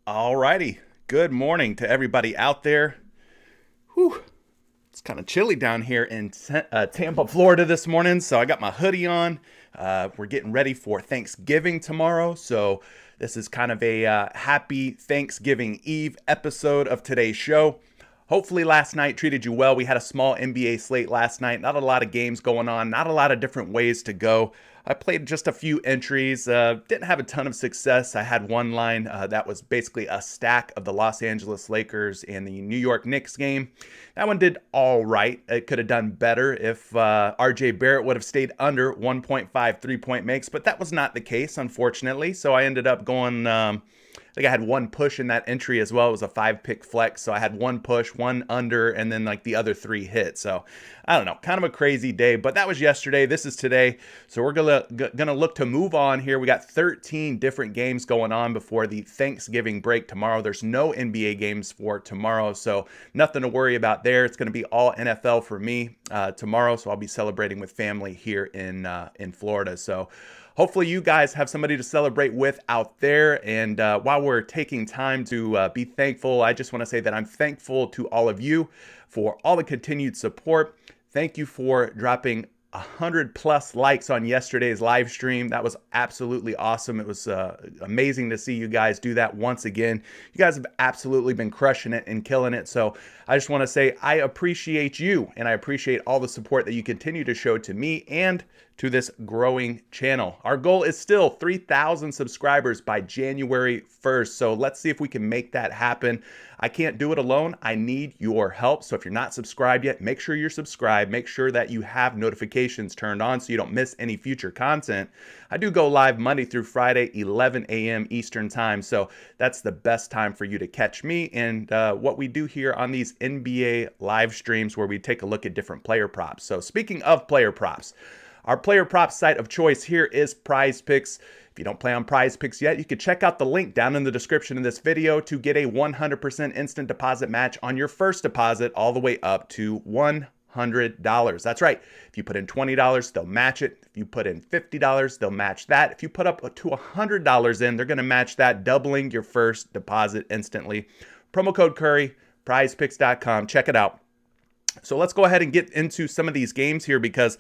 Alrighty. Good morning to everybody out there. Whew. It's kind of chilly down here in Tampa, Florida this morning, so I got my hoodie on. We're getting ready for Thanksgiving tomorrow, so this is kind of a happy Thanksgiving Eve episode of today's show. Hopefully last night treated you well. We had a small NBA slate last night. Not a lot of games going on, not a lot of different ways to go. I played just a few entries, didn't have a ton of success. I had one line that was basically a stack of the Los Angeles Lakers and the New York Knicks game. That one did all right. It could have done better if RJ Barrett would have stayed under 1.5 3-point makes, but that was not the case, unfortunately. So I ended up going... I think I had one push in that entry as well. It was a 5-pick flex. So I had one push, one under, and then like the other 3 hit. So I don't know, kind of a crazy day, but that was yesterday. This is today. So we're gonna look to move on here. We got 13 different games going on before the Thanksgiving break tomorrow. There's no NBA games for tomorrow, so nothing to worry about there. It's gonna be all NFL for me tomorrow. So I'll be celebrating with family here in Florida. So hopefully you guys have somebody to celebrate with out there. And while we're taking time to be thankful, I just want to say that I'm thankful to all of you for all the continued support. Thank you for dropping 100 plus likes on yesterday's live stream. That was absolutely awesome. It was amazing to see you guys do that once again. You guys have absolutely been crushing it and killing it. So I just want to say I appreciate you, and I appreciate all the support that you continue to show to me and to this growing channel. Our goal is still 3,000 subscribers by January 1st. So let's see if we can make that happen. I can't do it alone. I need your help. So if you're not subscribed yet, make sure you're subscribed. Make sure that you have notifications turned on so you don't miss any future content. I do go live Monday through Friday, 11 a.m. Eastern time. So that's the best time for you to catch me and what we do here on these NBA live streams where we take a look at different player props. So speaking of player props, our player props site of choice here is PrizePicks. If you don't play on PrizePicks yet, you can check out the link down in the description of this video to get a 100% instant deposit match on your first deposit all the way up to $100. That's right. If you put in $20, they'll match it. If you put in $50, they'll match that. If you put up to $100 in, they're going to match that, doubling your first deposit instantly. Promo code Curry, prizepicks.com. Check it out. So let's go ahead and get into some of these games here because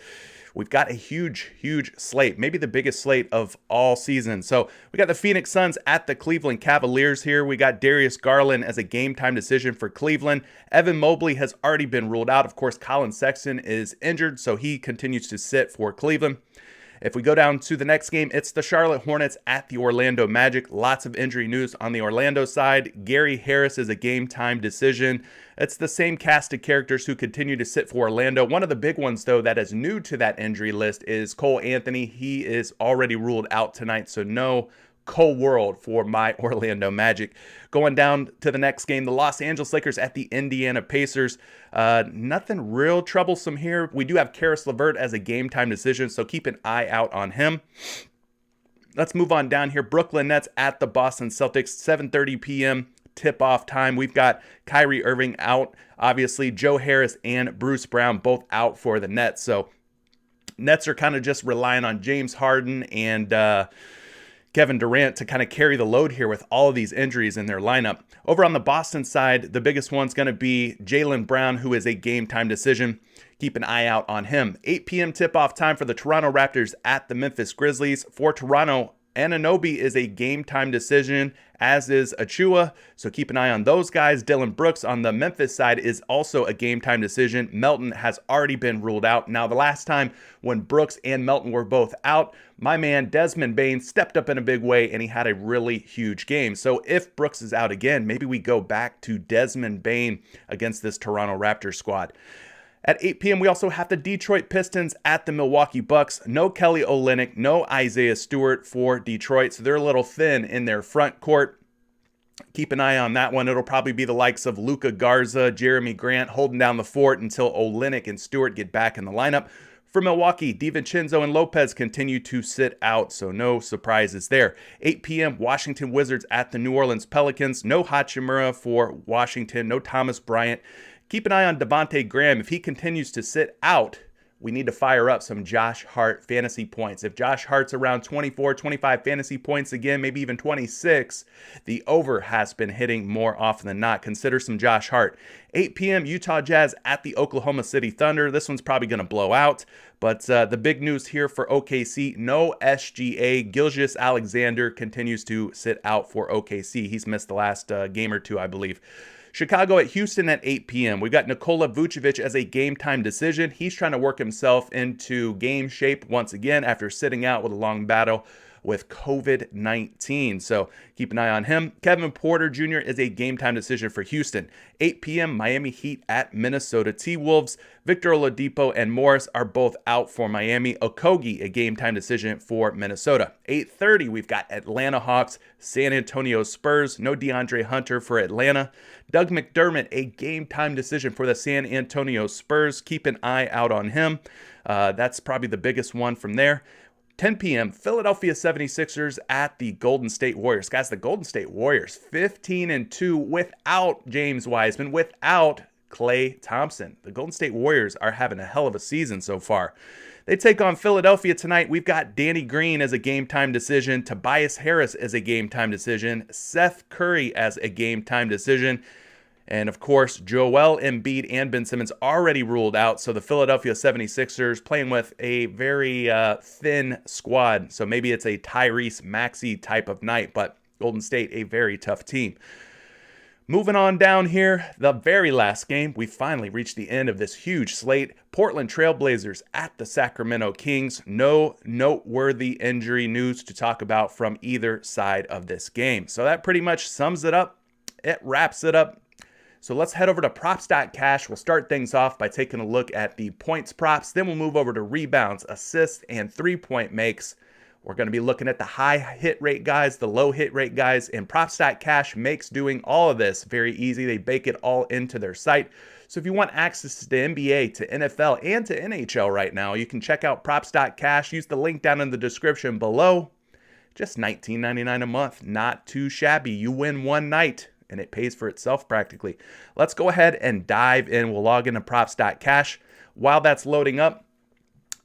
we've got a huge slate, maybe the biggest slate of all season. So we got the Phoenix Suns at the Cleveland Cavaliers here. We got Darius Garland as a game time decision for Cleveland. Evan Mobley has already been ruled out. Of course, Colin Sexton is injured, so he continues to sit for Cleveland. If we go down to the next game, it's the Charlotte Hornets at the Orlando Magic. Lots of injury news on the Orlando side. Gary Harris is a game time decision. It's the same cast of characters who continue to sit for Orlando. One of the big ones, though, that is new to that injury list is Cole Anthony. He is already ruled out tonight, so no Cole World for my Orlando Magic. Going down to the next game, the Los Angeles Lakers at the Indiana Pacers. Nothing real troublesome here. We do have Karis LeVert as a game time decision, so keep an eye out on him. Let's move on down here. Brooklyn Nets at the Boston Celtics, 7:30 p.m. tip-off time. We've got Kyrie Irving out, obviously. Joe Harris and Bruce Brown both out for the Nets. So Nets are kind of just relying on James Harden and Kevin Durant to kind of carry the load here with all of these injuries in their lineup. Over on the Boston side, the biggest one's going to be Jaylen Brown, who is a game time decision. Keep an eye out on him. 8 p.m. tip-off time for the Toronto Raptors at the Memphis Grizzlies. For Toronto, Anunoby is a game time decision, as is Achua. So keep an eye on those guys. Dylan Brooks on the Memphis side is also a game time decision. Melton has already been ruled out. Now, the last time when Brooks and Melton were both out, my man Desmond Bane stepped up in a big way and he had a really huge game. So if Brooks is out again, maybe we go back to Desmond Bane against this Toronto Raptors squad. At 8 p.m., we also have the Detroit Pistons at the Milwaukee Bucks. No Kelly Olynyk, no Isaiah Stewart for Detroit, so they're a little thin in their front court. Keep an eye on that one. It'll probably be the likes of Luka Garza, Jeremy Grant holding down the fort until Olynyk and Stewart get back in the lineup. For Milwaukee, DiVincenzo and Lopez continue to sit out, so no surprises there. 8 p.m., Washington Wizards at the New Orleans Pelicans. No Hachimura for Washington, no Thomas Bryant. Keep an eye on Devontae Graham. If he continues to sit out, we need to fire up some Josh Hart fantasy points. If Josh Hart's around 24, 25 fantasy points again, maybe even 26, the over has been hitting more often than not. Consider some Josh Hart. 8 p.m. Utah Jazz at the Oklahoma City Thunder. This one's probably going to blow out. But the big news here for OKC, no SGA. Gilgeous-Alexander continues to sit out for OKC. He's missed the last game or two, I believe. Chicago at Houston at 8 p.m. We've got Nikola Vucevic as a game-time decision. He's trying to work himself into game shape once again after sitting out with a long battle with COVID-19. So keep an eye on him. Kevin Porter Jr. is a game-time decision for Houston. 8 p.m. Miami Heat at Minnesota T-Wolves. Victor Oladipo and Morris are both out for Miami. Okogie, a game-time decision for Minnesota. 8:30, we've got Atlanta Hawks, San Antonio Spurs. No DeAndre Hunter for Atlanta. Doug McDermott, a game-time decision for the San Antonio Spurs. Keep an eye out on him. That's probably the biggest one from there. 10 p.m., Philadelphia 76ers at the Golden State Warriors. Guys, the Golden State Warriors, 15-2 without James Wiseman, without Klay Thompson. The Golden State Warriors are having a hell of a season so far. They take on Philadelphia tonight. We've got Danny Green as a game-time decision, Tobias Harris as a game-time decision, Seth Curry as a game-time decision, and of course, Joel Embiid and Ben Simmons already ruled out. So the Philadelphia 76ers playing with a very thin squad. So maybe it's a Tyrese Maxey type of night, but Golden State, a very tough team. Moving on down here, the very last game, we finally reached the end of this huge slate. Portland Trailblazers at the Sacramento Kings. No noteworthy injury news to talk about from either side of this game. So that pretty much sums it up. It wraps it up. So let's head over to Props.cash. We'll start things off by taking a look at the points props. Then we'll move over to rebounds, assists, and three-point makes. We're going to be looking at the high hit rate guys, the low hit rate guys, and Props.cash makes doing all of this very easy. They bake it all into their site. So if you want access to the NBA, to NFL, and to NHL right now, you can check out Props.cash. Use the link down in the description below. Just $19.99 a month. Not too shabby. You win one night, and it pays for itself practically. Let's go ahead and dive in. We'll log into Props.cash. While that's loading up,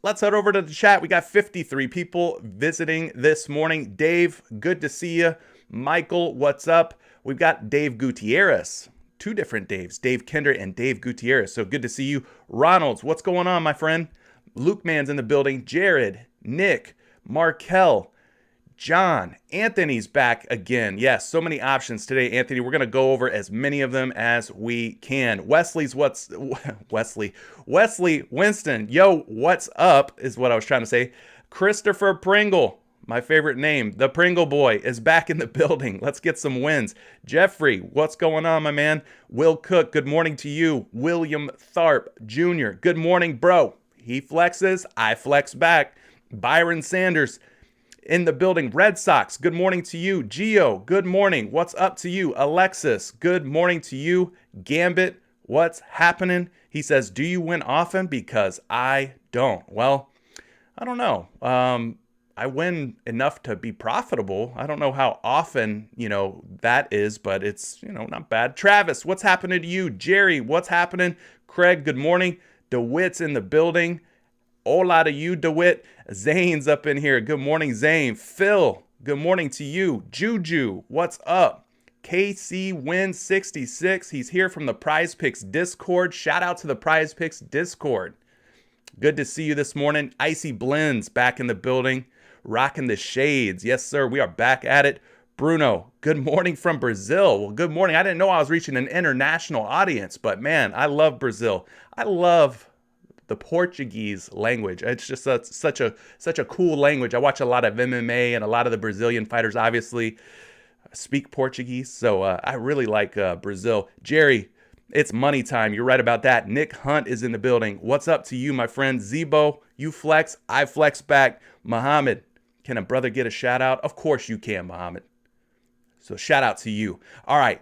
let's head over to the chat. We got 53 people visiting this morning. Dave, good to see you. Michael, what's up? We've got Dave Gutierrez. Two different Daves, Dave Kinder and Dave Gutierrez. So good to see you. Ronalds, what's going on, my friend? Luke Man's in the building. Jared, Nick, Markel, John, Anthony's back again. Yes, so many options today, Anthony. We're going to go over as many of them as we can. Wesley Winston. Yo, what's up is what I was trying to say. Christopher Pringle, my favorite name. The Pringle boy is back in the building. Let's get some wins. Jeffrey, what's going on, my man? Will Cook, good morning to you. William Tharp Jr., good morning, bro. He flexes, I flex back. Byron Sanders, in the building. Red Sox, good morning to you. Gio, good morning. What's up to you? Alexis, good morning to you. Gambit, what's happening? He says, do you win often? Because I don't. Well, I don't know. I win enough to be profitable. I don't know how often, that is, but it's, not bad. Travis, what's happening to you? Jerry, what's happening? Craig, good morning. DeWitt's in the building. Hola to you, DeWitt. Zane's up in here. Good morning, Zane. Phil, good morning to you. Juju, what's up? KC wins 66. He's here from the PrizePicks Discord. Shout out to the PrizePicks Discord. Good to see you this morning. Icy Blends back in the building. Rocking the shades. Yes, sir. We are back at it. Bruno, good morning from Brazil. Well, good morning. I didn't know I was reaching an international audience, but man, I love Brazil. I love the Portuguese language. It's just such a cool language. I watch a lot of MMA, and a lot of the Brazilian fighters obviously speak Portuguese. So I really like Brazil. Jerry, it's money time. You're right about that. Nick Hunt is in the building. What's up to you, my friend? Zebo, you flex, I flex back. Muhammad, can a brother get a shout out? Of course you can, Muhammad. So shout out to you. All right.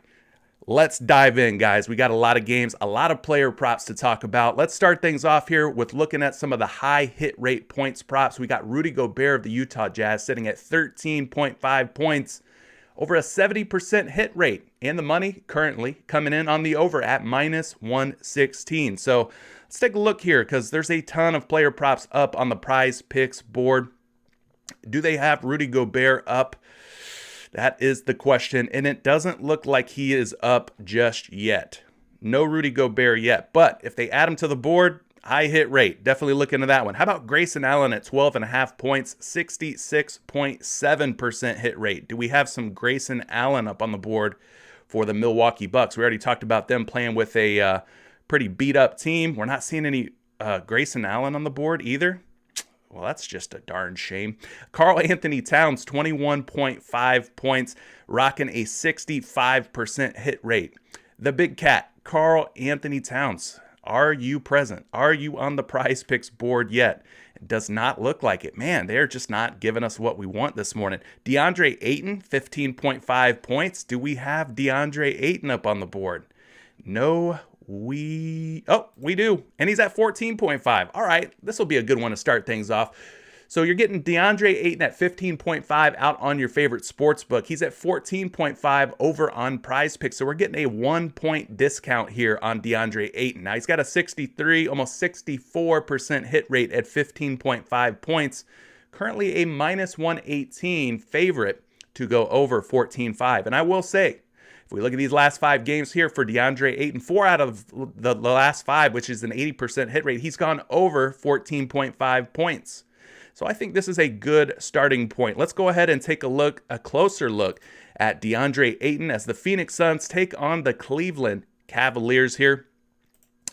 Let's dive in, guys. We got a lot of games, a lot of player props to talk about. Let's start things off here with looking at some of the high hit rate points props. We got Rudy Gobert of the Utah Jazz sitting at 13.5 points. over a 70% hit rate, and the money currently coming in on the over at -116. So let's take a look here, because there's a ton of player props up on the PrizePicks board. Do they have Rudy Gobert up? That is the question, and it doesn't look like he is up just yet. No Rudy Gobert yet, but if they add him to the board, high hit rate. Definitely look into that one. How about Grayson Allen at 12.5 points, 66.7% hit rate? Do we have some Grayson Allen up on the board for the Milwaukee Bucks? We already talked about them playing with a pretty beat-up team. We're not seeing any Grayson Allen on the board either. Well, that's just a darn shame. Karl Anthony Towns, 21.5 points, rocking a 65% hit rate. The big cat, Karl Anthony Towns. Are you present? Are you on the PrizePicks board yet? It does not look like it. Man, they're just not giving us what we want this morning. DeAndre Ayton, 15.5 points. Do we have DeAndre Ayton up on the board? No, we do. And he's at 14.5. All right, this will be a good one to start things off. So you're getting DeAndre Ayton at 15.5 out on your favorite sports book. He's at 14.5 over on PrizePicks. So we're getting a 1-point discount here on DeAndre Ayton. Now he's got a 63, almost 64% hit rate at 15.5 points. Currently a -118 favorite to go over 14.5. And I will say, if we look at these last 5 games here for DeAndre Ayton, 4 out of the last 5, which is an 80% hit rate, he's gone over 14.5 points. So I think this is a good starting point. Let's go ahead and take a closer look at DeAndre Ayton as the Phoenix Suns take on the Cleveland Cavaliers here.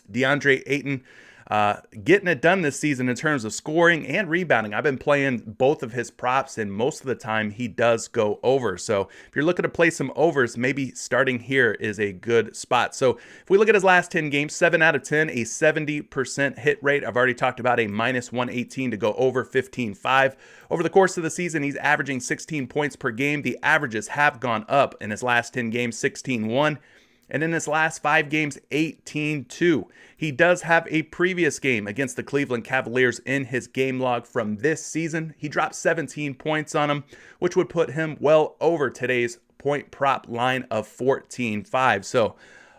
DeAndre Ayton getting it done this season in terms of scoring and rebounding. I've been playing both of his props, and most of the time he does go over. So if you're looking to play some overs, maybe starting here is a good spot. So if we look at his last 10 games, 7 out of 10, a 70% hit rate. I've already talked about a -118 to go over 15.5. Over the course of the season, he's averaging 16 points per game. The averages have gone up in his last 10 games, 16-1. And in his last 5 games, 18-2. He does have a previous game against the Cleveland Cavaliers in his game log from this season. He dropped 17 points on him, which would put him well over today's point prop line of 14.5. So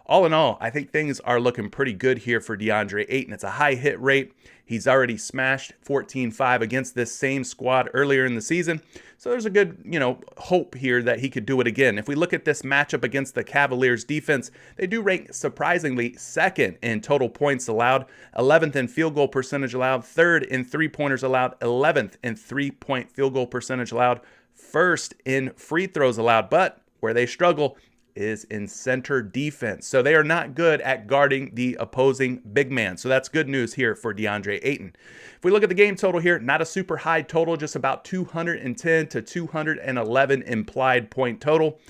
all in all, I think things are looking pretty good here for DeAndre Ayton. It's a high hit rate. He's already smashed 14.5 against this same squad earlier in the season. So there's a good, hope here that he could do it again. If we look at this matchup against the Cavaliers defense, they do rank surprisingly second in total points allowed, 11th in field goal percentage allowed, 3rd in three-pointers allowed, 11th in three-point field goal percentage allowed, 1st in free throws allowed. But where they struggle is in center defense. So they are not good at guarding the opposing big man. So that's good news here for DeAndre Ayton. If we look at the game total here, not a super high total, just about 210 to 211 implied point total.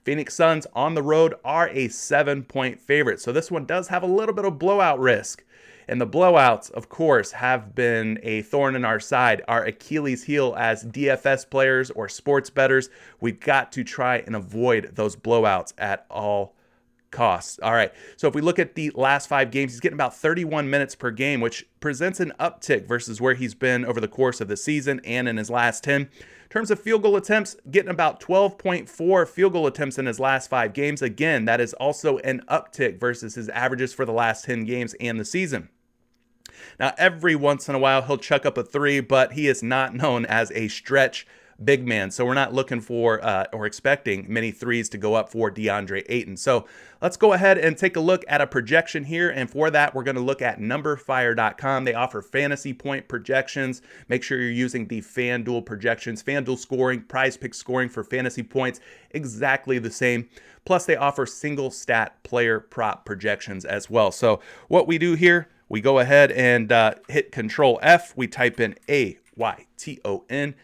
Phoenix Suns on the road are a 7-point favorite. So this one does have a little bit of blowout risk. And the blowouts, of course, have been a thorn in our side, our Achilles heel as DFS players or sports bettors. We've got to try and avoid those blowouts at all costs. All right, so if we look at the last 5 games, he's getting about 31 minutes per game, which presents an uptick versus where he's been over the course of the season and in his last 10. In terms of field goal attempts, getting about 12.4 field goal attempts in his last 5 games. Again, that is also an uptick versus his averages for the last 10 games and the season. Now, every once in a while, he'll chuck up a 3, but he is not known as a stretch big man. So we're not looking for or expecting many 3s to go up for DeAndre Ayton. So let's go ahead and take a look at a projection here. And for that, we're going to look at numberfire.com. They offer fantasy point projections. Make sure you're using the FanDuel projections. FanDuel scoring, PrizePicks scoring for fantasy points, exactly the same. Plus, they offer single stat player prop projections as well. So what we do here, we go ahead and hit Control F. We type in AYTON.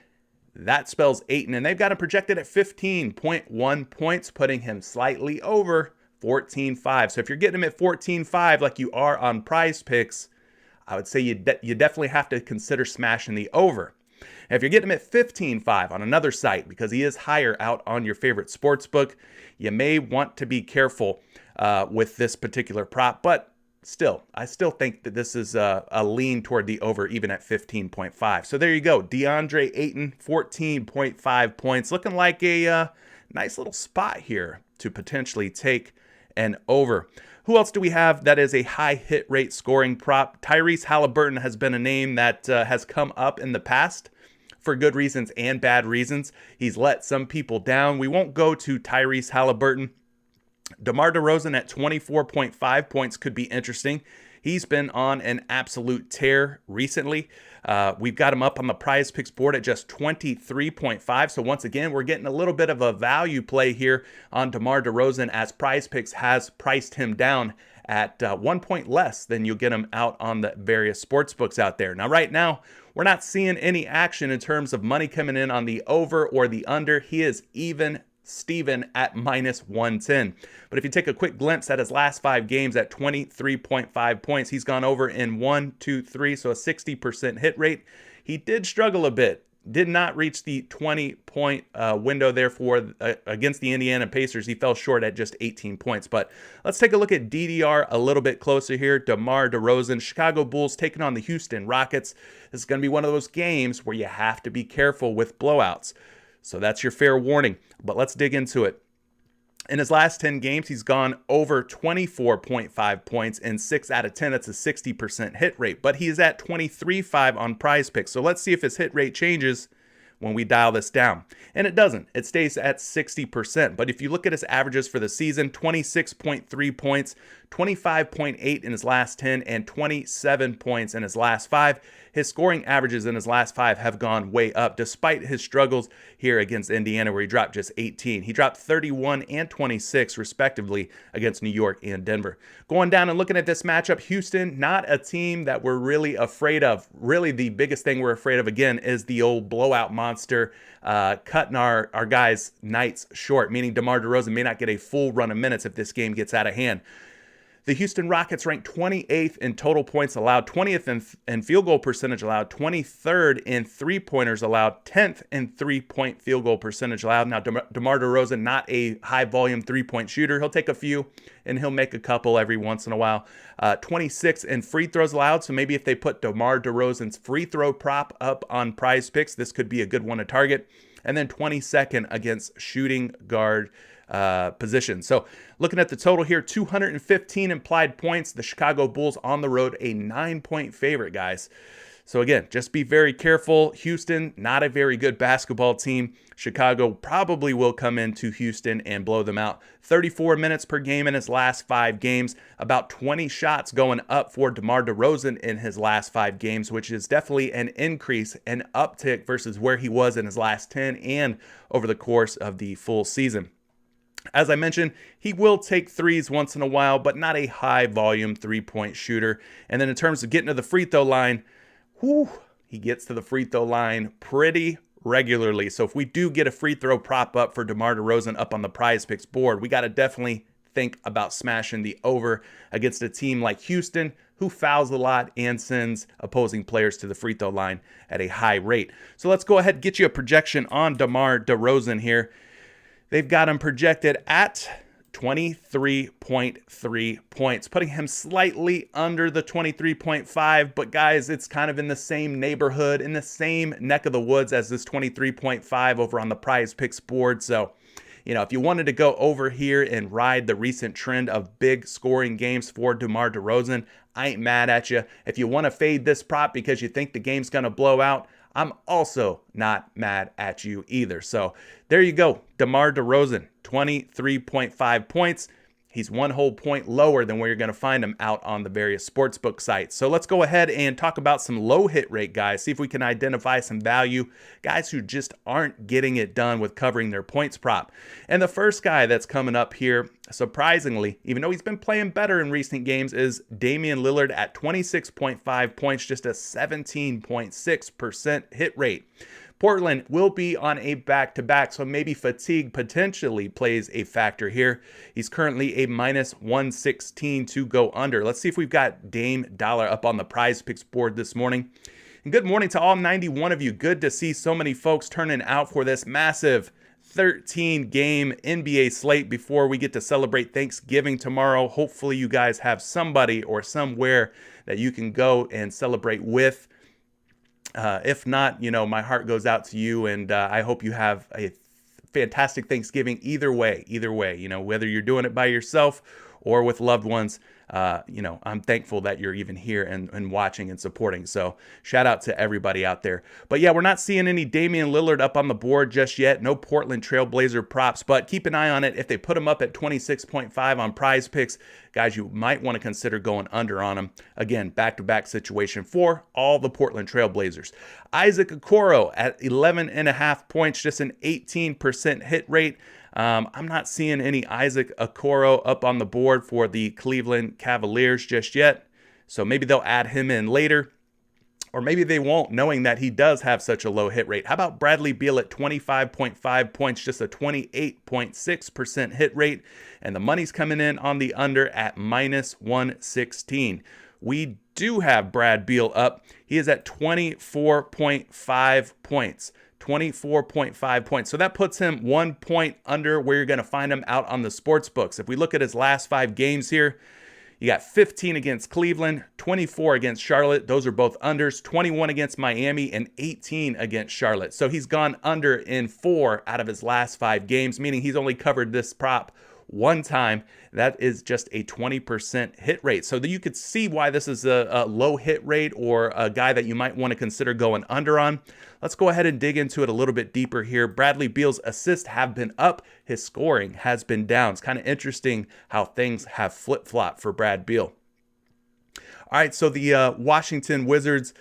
That spells Ayton, and they've got him projected at 15.1 points, putting him slightly over 14.5. So if you're getting him at 14.5 like you are on PrizePicks, I would say you definitely have to consider smashing the over. And if you're getting him at 15.5 on another site, because he is higher out on your favorite sports book, you may want to be careful with this particular prop. But still, I still think that this is a lean toward the over, even at 15.5. So there you go. DeAndre Ayton, 14.5 points. Looking like a nice little spot here to potentially take an over. Who else do we have that is a high hit rate scoring prop? Tyrese Halliburton has been a name that has come up in the past for good reasons and bad reasons. He's let some people down. We won't go to Tyrese Halliburton. DeMar DeRozan at 24.5 points could be interesting. He's been on an absolute tear recently. We've got him up on the PrizePicks board at just 23.5. So once again, we're getting a little bit of a value play here on DeMar DeRozan as PrizePicks has priced him down at 1 point less than you'll get him out on the various sports books out there. Now, right now, we're not seeing any action in terms of money coming in on the over or the under. He is even Steven at minus 110. But if you take a quick glimpse at his last 5 games at 23.5 points, he's gone over in 1, 2, 3, so a 60% hit rate. He did struggle a bit, did not reach the 20-point window there for against the Indiana Pacers. He fell short at just 18 points. But let's take a look at DDR a little bit closer here. DeMar DeRozan, Chicago Bulls taking on the Houston Rockets. This is going to be one of those games where you have to be careful with blowouts. So that's your fair warning, but let's dig into it. In his last 10 games, he's gone over 24.5 points in 6 out of 10. That's a 60% hit rate, but he is at 23.5 on PrizePicks. So let's see if his hit rate changes when we dial this down. And it doesn't. It stays at 60%. But if you look at his averages for the season, 26.3 points, 25.8 in his last 10, and 27 points in his last 5. His scoring averages in his last 5 have gone way up, despite his struggles here against Indiana, where he dropped just 18. He dropped 31 and 26, respectively, against New York and Denver. Going down and looking at this matchup, Houston, not a team that we're really afraid of. Really, the biggest thing we're afraid of, again, is the old blowout monster cutting our guys' nights short, meaning DeMar DeRozan may not get a full run of minutes if this game gets out of hand. The Houston Rockets ranked 28th in total points allowed, 20th in field goal percentage allowed, 23rd in three-pointers allowed, 10th in three-point field goal percentage allowed. Now, DeMar DeRozan, not a high-volume three-point shooter. He'll take a few, and he'll make a couple every once in a while. 26th in free throws allowed, so maybe if they put DeMar DeRozan's free throw prop up on PrizePicks, this could be a good one to target. And then 22nd against shooting guard position. So looking at the total here, 215 implied points. The Chicago Bulls on the road, a 9-point favorite, guys. So again, just be very careful. Houston, not a very good basketball team. Chicago probably will come into Houston and blow them out. 34 minutes per game in his last 5 games. About 20 shots going up for DeMar DeRozan in his last 5 games, which is definitely an increase, an uptick versus where he was in his last 10 and over the course of the full season. As I mentioned, he will take threes once in a while, but not a high volume 3-point shooter. And then in terms of getting to the free throw line, he gets to the free throw line pretty regularly. So if we do get a free throw prop up for DeMar DeRozan up on the PrizePicks board, we got to definitely think about smashing the over against a team like Houston, who fouls a lot and sends opposing players to the free throw line at a high rate. So let's go ahead and get you a projection on DeMar DeRozan here. They've got him projected at 23.3 points, putting him slightly under the 23.5. But guys, it's kind of in the same neighborhood, in the same neck of the woods as this 23.5 over on the PrizePicks board. So, if you wanted to go over here and ride the recent trend of big scoring games for DeMar DeRozan, I ain't mad at you. If you want to fade this prop because you think the game's going to blow out, I'm also not mad at you either. So there you go. DeMar DeRozan, 23.5 points. He's 1 whole point lower than where you're going to find him out on the various sportsbook sites. So let's go ahead and talk about some low hit rate guys. See if we can identify some value. Guys who just aren't getting it done with covering their points prop. And the first guy that's coming up here, surprisingly, even though he's been playing better in recent games, is Damian Lillard at 26.5 points, just a 17.6% hit rate. Portland will be on a back-to-back, so maybe fatigue potentially plays a factor here. He's currently a minus 116 to go under. Let's see if we've got Dame Dollar up on the PrizePicks board this morning. And good morning to all 91 of you. Good to see so many folks turning out for this massive 13-game NBA slate before we get to celebrate Thanksgiving tomorrow. Hopefully you guys have somebody or somewhere that you can go and celebrate with. If not, my heart goes out to you, and I hope you have a fantastic Thanksgiving either way, whether you're doing it by yourself or with loved ones. I'm thankful that you're even here and watching and supporting. So shout out to everybody out there. But yeah, we're not seeing any Damian Lillard up on the board just yet. No Portland Trailblazer props, but keep an eye on it. If they put him up at 26.5 on PrizePicks, guys, you might want to consider going under on him. Again, back-to-back situation for all the Portland Trailblazers. Isaac Okoro at 11.5 points, just an 18% hit rate. I'm not seeing any Isaac Okoro up on the board for the Cleveland Cavaliers just yet. So maybe they'll add him in later. Or maybe they won't, knowing that he does have such a low hit rate. How about Bradley Beal at 25.5 points, just a 28.6% hit rate. And the money's coming in on the under at -116. We do have Brad Beal up. He is at 24.5 points. 24.5 points. So that puts him 1 point under where you're going to find him out on the sports books. If we look at his last 5 games here, you got 15 against Cleveland, 24 against Charlotte. Those are both unders, 21 against Miami, and 18 against Charlotte. So he's gone under in 4 out of his last 5 games, meaning he's only covered this prop 1 time. That is just a 20% hit rate. So that you could see why this is a low hit rate or a guy that you might want to consider going under on. Let's go ahead and dig into it a little bit deeper here. Bradley Beal's assists have been up. His scoring has been down. It's kind of interesting how things have flip-flopped for Brad Beal. All right, so the Washington Wizards,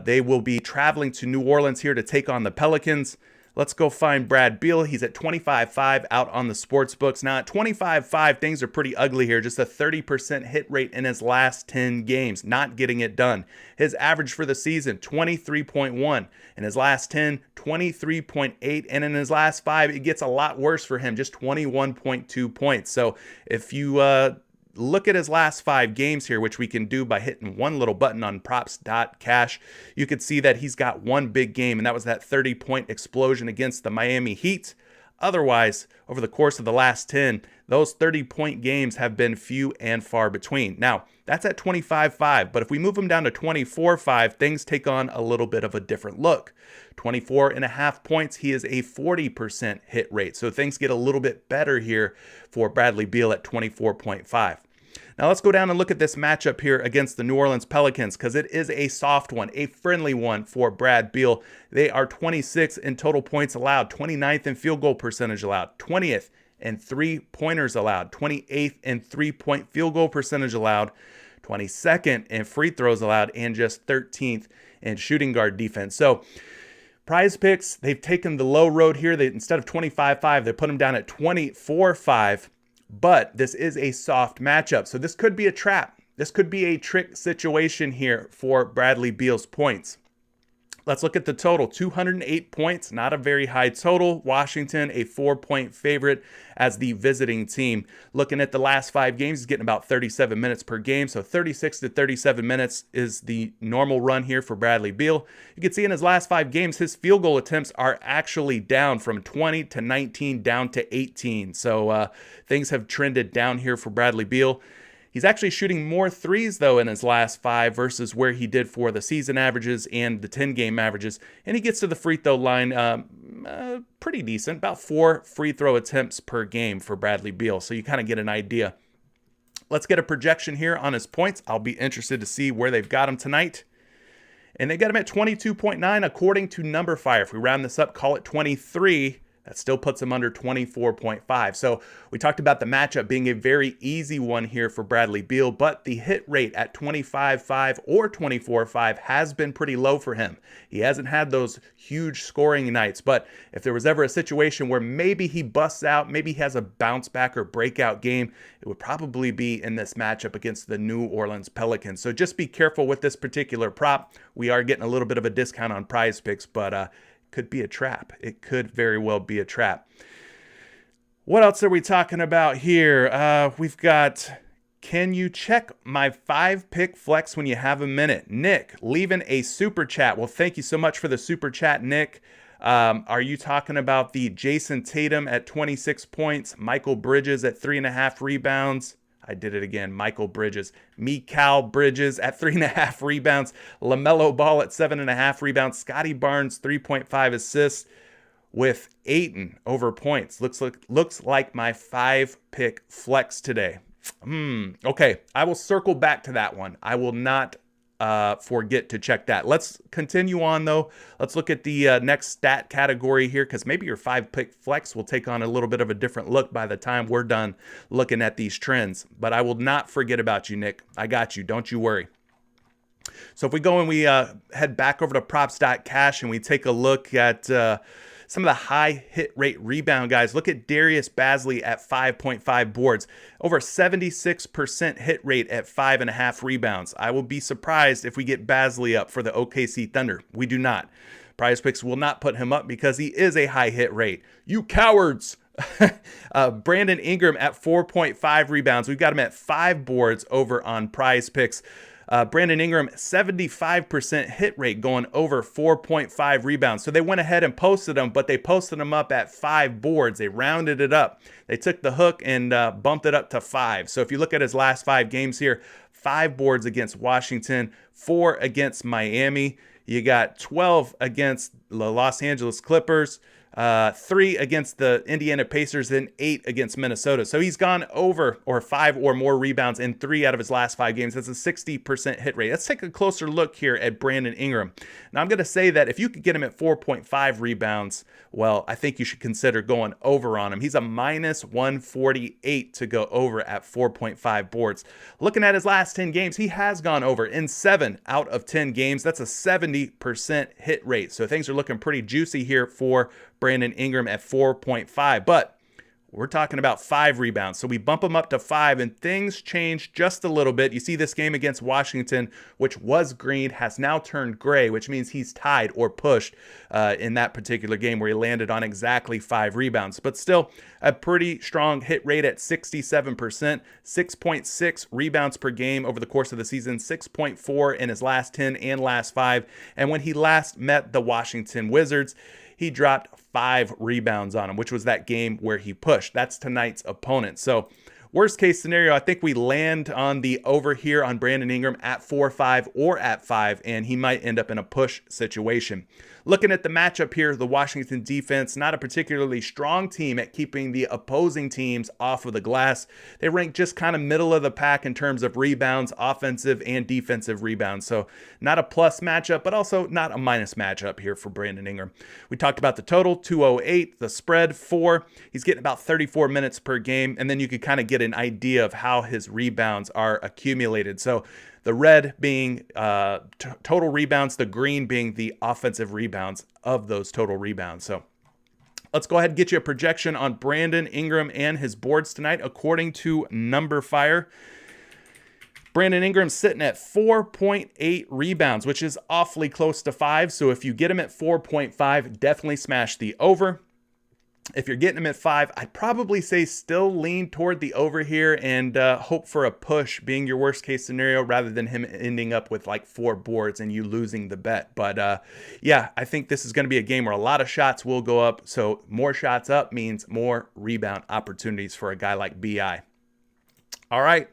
they will be traveling to New Orleans here to take on the Pelicans. Let's go find Brad Beal. He's at 25.5 out on the sports books. Now at 25.5, things are pretty ugly here. Just a 30% hit rate in his last 10 games. Not getting it done. His average for the season, 23.1. In his last 10, 23.8. And in his last 5, it gets a lot worse for him. Just 21.2 points. So if you look at his last 5 games here, which we can do by hitting one little button on Props.cash, you could see that he's got one big game, and that was that 30-point explosion against the Miami Heat. Otherwise, over the course of the last 10, those 30-point games have been few and far between. Now, that's at 25.5, but if we move him down to 24.5, things take on a little bit of a different look. 24.5 points, he is a 40% hit rate, so things get a little bit better here for Bradley Beal at 24.5. Now let's go down and look at this matchup here against the New Orleans Pelicans, because it is a soft one, a friendly one for Brad Beal. They are 26th in total points allowed, 29th in field goal percentage allowed, 20th in three-pointers allowed, 28th in three-point field goal percentage allowed, 22nd in free throws allowed, and just 13th in shooting guard defense. So PrizePicks, they've taken the low road here. Instead of 25.5, they put them down at 24.5. But this is a soft matchup, so this could be a trap. This could be a trick situation here for Bradley Beal's points. Let's look at the total. 208 points, not a very high total. Washington, a 4-point favorite as the visiting team. Looking at the last 5 games, he's getting about 37 minutes per game. So 36 to 37 minutes is the normal run here for Bradley Beal. You can see in his last 5 games, his field goal attempts are actually down from 20 to 19 down to 18. So things have trended down here for Bradley Beal. He's actually shooting more threes, though, in his last 5 versus where he did for the season averages and the 10-game averages. And he gets to the free throw line pretty decent, about 4 free throw attempts per game for Bradley Beal. So you kind of get an idea. Let's get a projection here on his points. I'll be interested to see where they've got him tonight. And they got him at 22.9 according to NumberFire. If we round this up, call it 23. That still puts him under 24.5. So we talked about the matchup being a very easy one here for Bradley Beal, but the hit rate at 25.5 or 24.5 has been pretty low for him. He hasn't had those huge scoring nights, but if there was ever a situation where maybe he busts out, maybe he has a bounce back or breakout game, it would probably be in this matchup against the New Orleans Pelicans. So just be careful with this particular prop. We are getting a little bit of a discount on PrizePicks, but could be a trap. It could very well be a trap. What else are we talking about here? We've got, can you check my 5-pick flex when you have a minute? Nick, leaving a super chat. Well, thank you so much for the super chat, Nick. Are you talking about the Jason Tatum at 26 points, Michael Bridges at 3.5 rebounds? I did it again. Michael Bridges. Mikal Bridges at 3.5 rebounds. LaMelo Ball at 7.5 rebounds. Scotty Barnes, 3.5 assists. with Ayton over points. Looks like my 5-pick flex today. Okay, I will circle back to that one. I will not forget to check that. Let's continue on though. Let's look at the next stat category here, because maybe your 5-pick flex will take on a little bit of a different look by the time we're done looking at these trends. But I will not forget about you, Nick. I got you. Don't you worry. So if we go and we head back over to Props.cash and we take a look at some of the high hit rate rebound guys, look at Darius Bazley at 5.5 boards, over 76% hit rate at 5.5 rebounds. I will be surprised if we get Bazley up for the OKC Thunder. We do not. PrizePicks will not put him up because he is a high hit rate. You cowards! Brandon Ingram at 4.5 rebounds. We've got him at 5 boards over on PrizePicks. Brandon Ingram, 75% hit rate, going over 4.5 rebounds. So they went ahead and posted him, but they posted him up at 5 boards. They rounded it up. They took the hook and bumped it up to 5. So if you look at his last 5 games here, 5 boards against Washington, 4 against Miami. You got 12 against the Los Angeles Clippers, 3 against the Indiana Pacers, and 8 against Minnesota. So he's gone over or 5 or more rebounds in 3 out of his last 5 games. That's a 60% hit rate. Let's take a closer look here at Brandon Ingram. Now I'm going to say that if you could get him at 4.5 rebounds, well, I think you should consider going over on him. He's a minus 148 to go over at 4.5 boards. Looking at his last 10 games, he has gone over in 7 out of 10 games. That's a 70% hit rate. So things are looking pretty juicy here for Brandon Ingram at 4.5, but we're talking about 5 rebounds. So we bump him up to 5 and things change just a little bit. You see this game against Washington, which was green, has now turned gray, which means he's tied or pushed in that particular game where he landed on exactly 5 rebounds. But still a pretty strong hit rate at 67%, 6.6 rebounds per game over the course of the season, 6.4 in his last 10 and last 5. And when he last met the Washington Wizards, he dropped 5 rebounds on him, which was that game where he pushed. That's tonight's opponent. So worst case scenario, I think we land on the over here on Brandon Ingram at 4.5 or at 5, and he might end up in a push situation. Looking at the matchup here, the Washington defense, not a particularly strong team at keeping the opposing teams off of the glass. They rank just kind of middle of the pack in terms of rebounds, offensive and defensive rebounds. So not a plus matchup, but also not a minus matchup here for Brandon Ingram. We talked about the total, 208, the spread, 4. He's getting about 34 minutes per game, and then you could kind of get an idea of how his rebounds are accumulated. So the red being total rebounds, the green being the offensive rebounds of those total rebounds. So let's go ahead and get you a projection on Brandon Ingram and his boards tonight. According to NumberFire, Brandon Ingram's sitting at 4.8 rebounds, which is awfully close to 5. So if you get him at 4.5, definitely smash the over. If you're getting him at 5, I'd probably say still lean toward the over here and hope for a push being your worst case scenario rather than him ending up with like 4 boards and you losing the bet. But yeah, I think this is going to be a game where a lot of shots will go up. So more shots up means more rebound opportunities for a guy like BI. All right.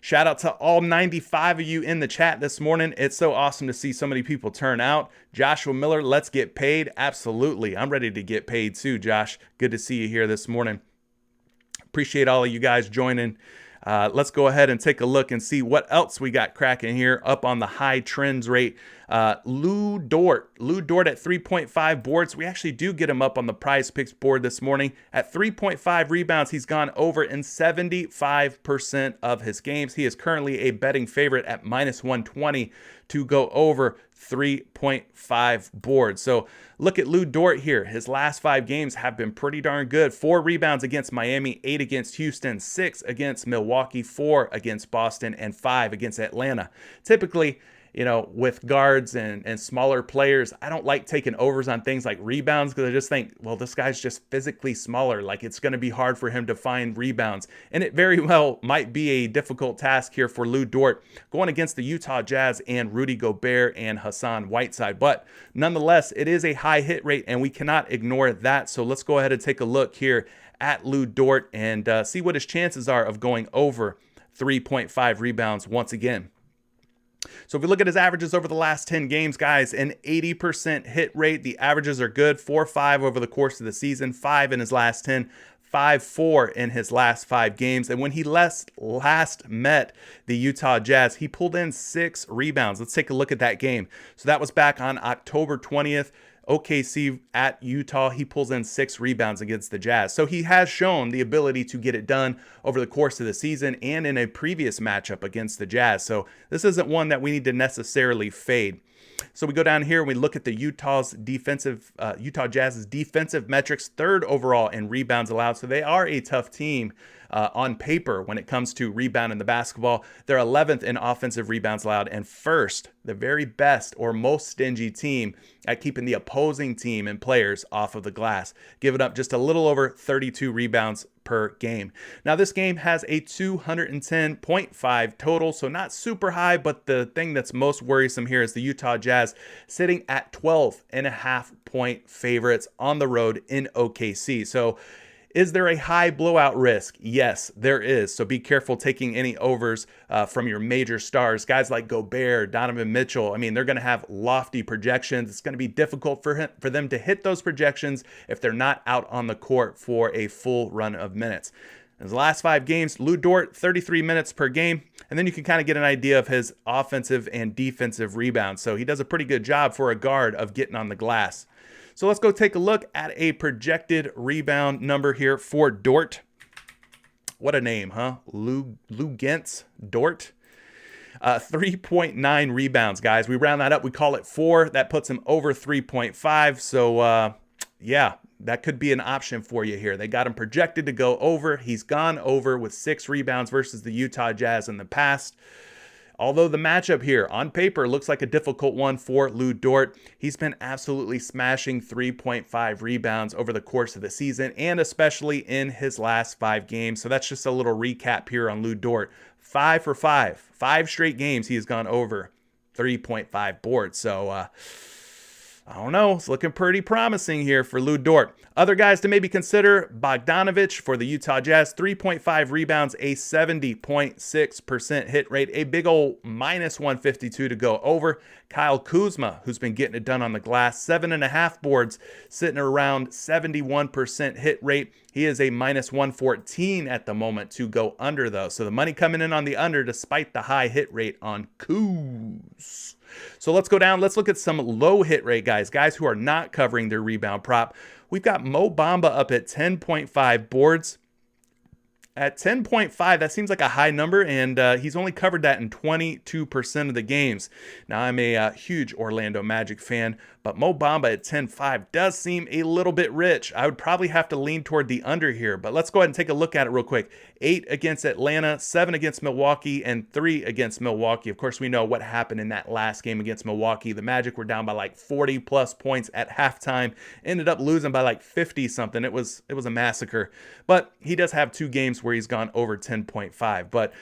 Shout out to all 95 of you in the chat this morning. It's so awesome to see so many people turn out. Joshua Miller, let's get paid. Absolutely. I'm ready to get paid too, Josh. Good to see you here this morning. Appreciate all of you guys joining. Let's go ahead and take a look and see what else we got cracking here up on the high trends rate. Lou Dort at 3.5 boards. We actually do get him up on the PrizePicks board this morning. At 3.5 rebounds, he's gone over in 75% of his games. He is currently a betting favorite at minus 120 to go over 3.5 boards. So look at Lou Dort here. His last 5 games have been pretty darn good. 4 rebounds against Miami, 8 against Houston, 6 against Milwaukee, 4 against Boston, and 5 against Atlanta. Typically, you know, with guards and smaller players, I don't like taking overs on things like rebounds because I just think, well, this guy's just physically smaller. Like it's going to be hard for him to find rebounds. And it very well might be a difficult task here for Lou Dort going against the Utah Jazz and Rudy Gobert and Hassan Whiteside. But nonetheless, it is a high hit rate and we cannot ignore that. So let's go ahead and take a look here at Lou Dort and see what his chances are of going over 3.5 rebounds once again. So if we look at his averages over the last 10 games, guys, an 80% hit rate. The averages are good, 4-5 over the course of the season, 5 in his last 10, 5-4 in his last 5 games. And when he last met the Utah Jazz, he pulled in 6 rebounds. Let's take a look at that game. So that was back on October 20th. OKC at Utah, he pulls in 6 rebounds against the Jazz. So he has shown the ability to get it done over the course of the season and in a previous matchup against the Jazz. So this isn't one that we need to necessarily fade. So we go down here and we look at the Utah Jazz's defensive metrics, 3rd overall in rebounds allowed. So they are a tough team on paper when it comes to rebounding the basketball. They're 11th in offensive rebounds allowed and 1st, the very best or most stingy team at keeping the opposing team and players off of the glass, giving up just a little over 32 rebounds per game. Now this game has a 210.5 total, so not super high, but the thing that's most worrisome here is the Utah Jazz sitting at 12.5-point favorites on the road in OKC. So is there a high blowout risk? Yes, there is. So be careful taking any overs from your major stars. Guys like Gobert, Donovan Mitchell, I mean, they're going to have lofty projections. It's going to be difficult for them to hit those projections if they're not out on the court for a full run of minutes. In his last 5 games, Lu Dort, 33 minutes per game. And then you can kind of get an idea of his offensive and defensive rebounds. So he does a pretty good job for a guard of getting on the glass. So let's go take a look at a projected rebound number here for Dort. What a name, huh? Luguentz Dort. 3.9 rebounds, guys. We round that up. We call it 4. That puts him over 3.5. So, yeah, that could be an option for you here. They got him projected to go over. He's gone over with 6 rebounds versus the Utah Jazz in the past. Although the matchup here on paper looks like a difficult one for Lu Dort, he's been absolutely smashing 3.5 rebounds over the course of the season and especially in his last 5 games. So that's just a little recap here on Lu Dort. 5 for 5. 5 straight games he has gone over 3.5 boards. So, I don't know. It's looking pretty promising here for Lu Dort. Other guys to maybe consider, Bogdanovich for the Utah Jazz, 3.5 rebounds, a 70.6% hit rate, a big old minus 152 to go over. Kyle Kuzma, who's been getting it done on the glass, 7.5 boards, sitting around 71% hit rate. He is a minus 114 at the moment to go under, though. So the money coming in on the under despite the high hit rate on Kuz. So let's go down. Let's look at some low hit rate guys who are not covering their rebound prop. We've got Mo Bamba up at 10.5 boards. At 10.5, that seems like a high number, and he's only covered that in 22% of the games. Now, I'm a huge Orlando Magic fan, but Mo Bamba at 10.5 does seem a little bit rich. I would probably have to lean toward the under here, but let's go ahead and take a look at it real quick. 8 against Atlanta, 7 against Milwaukee, and 3 against Milwaukee. Of course, we know what happened in that last game against Milwaukee. The Magic were down by like 40-plus points at halftime, ended up losing by like 50-something. It was a massacre, but he does have 2 games where he's gone over 10.5. But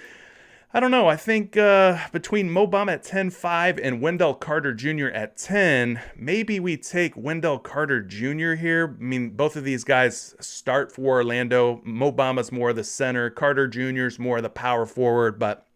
I don't know. I think between Mo Bamba at 10.5 and Wendell Carter Jr. at 10, maybe we take Wendell Carter Jr. here. I mean, both of these guys start for Orlando. Mo Bamba's more of the center. Carter Jr. is more of the power forward. But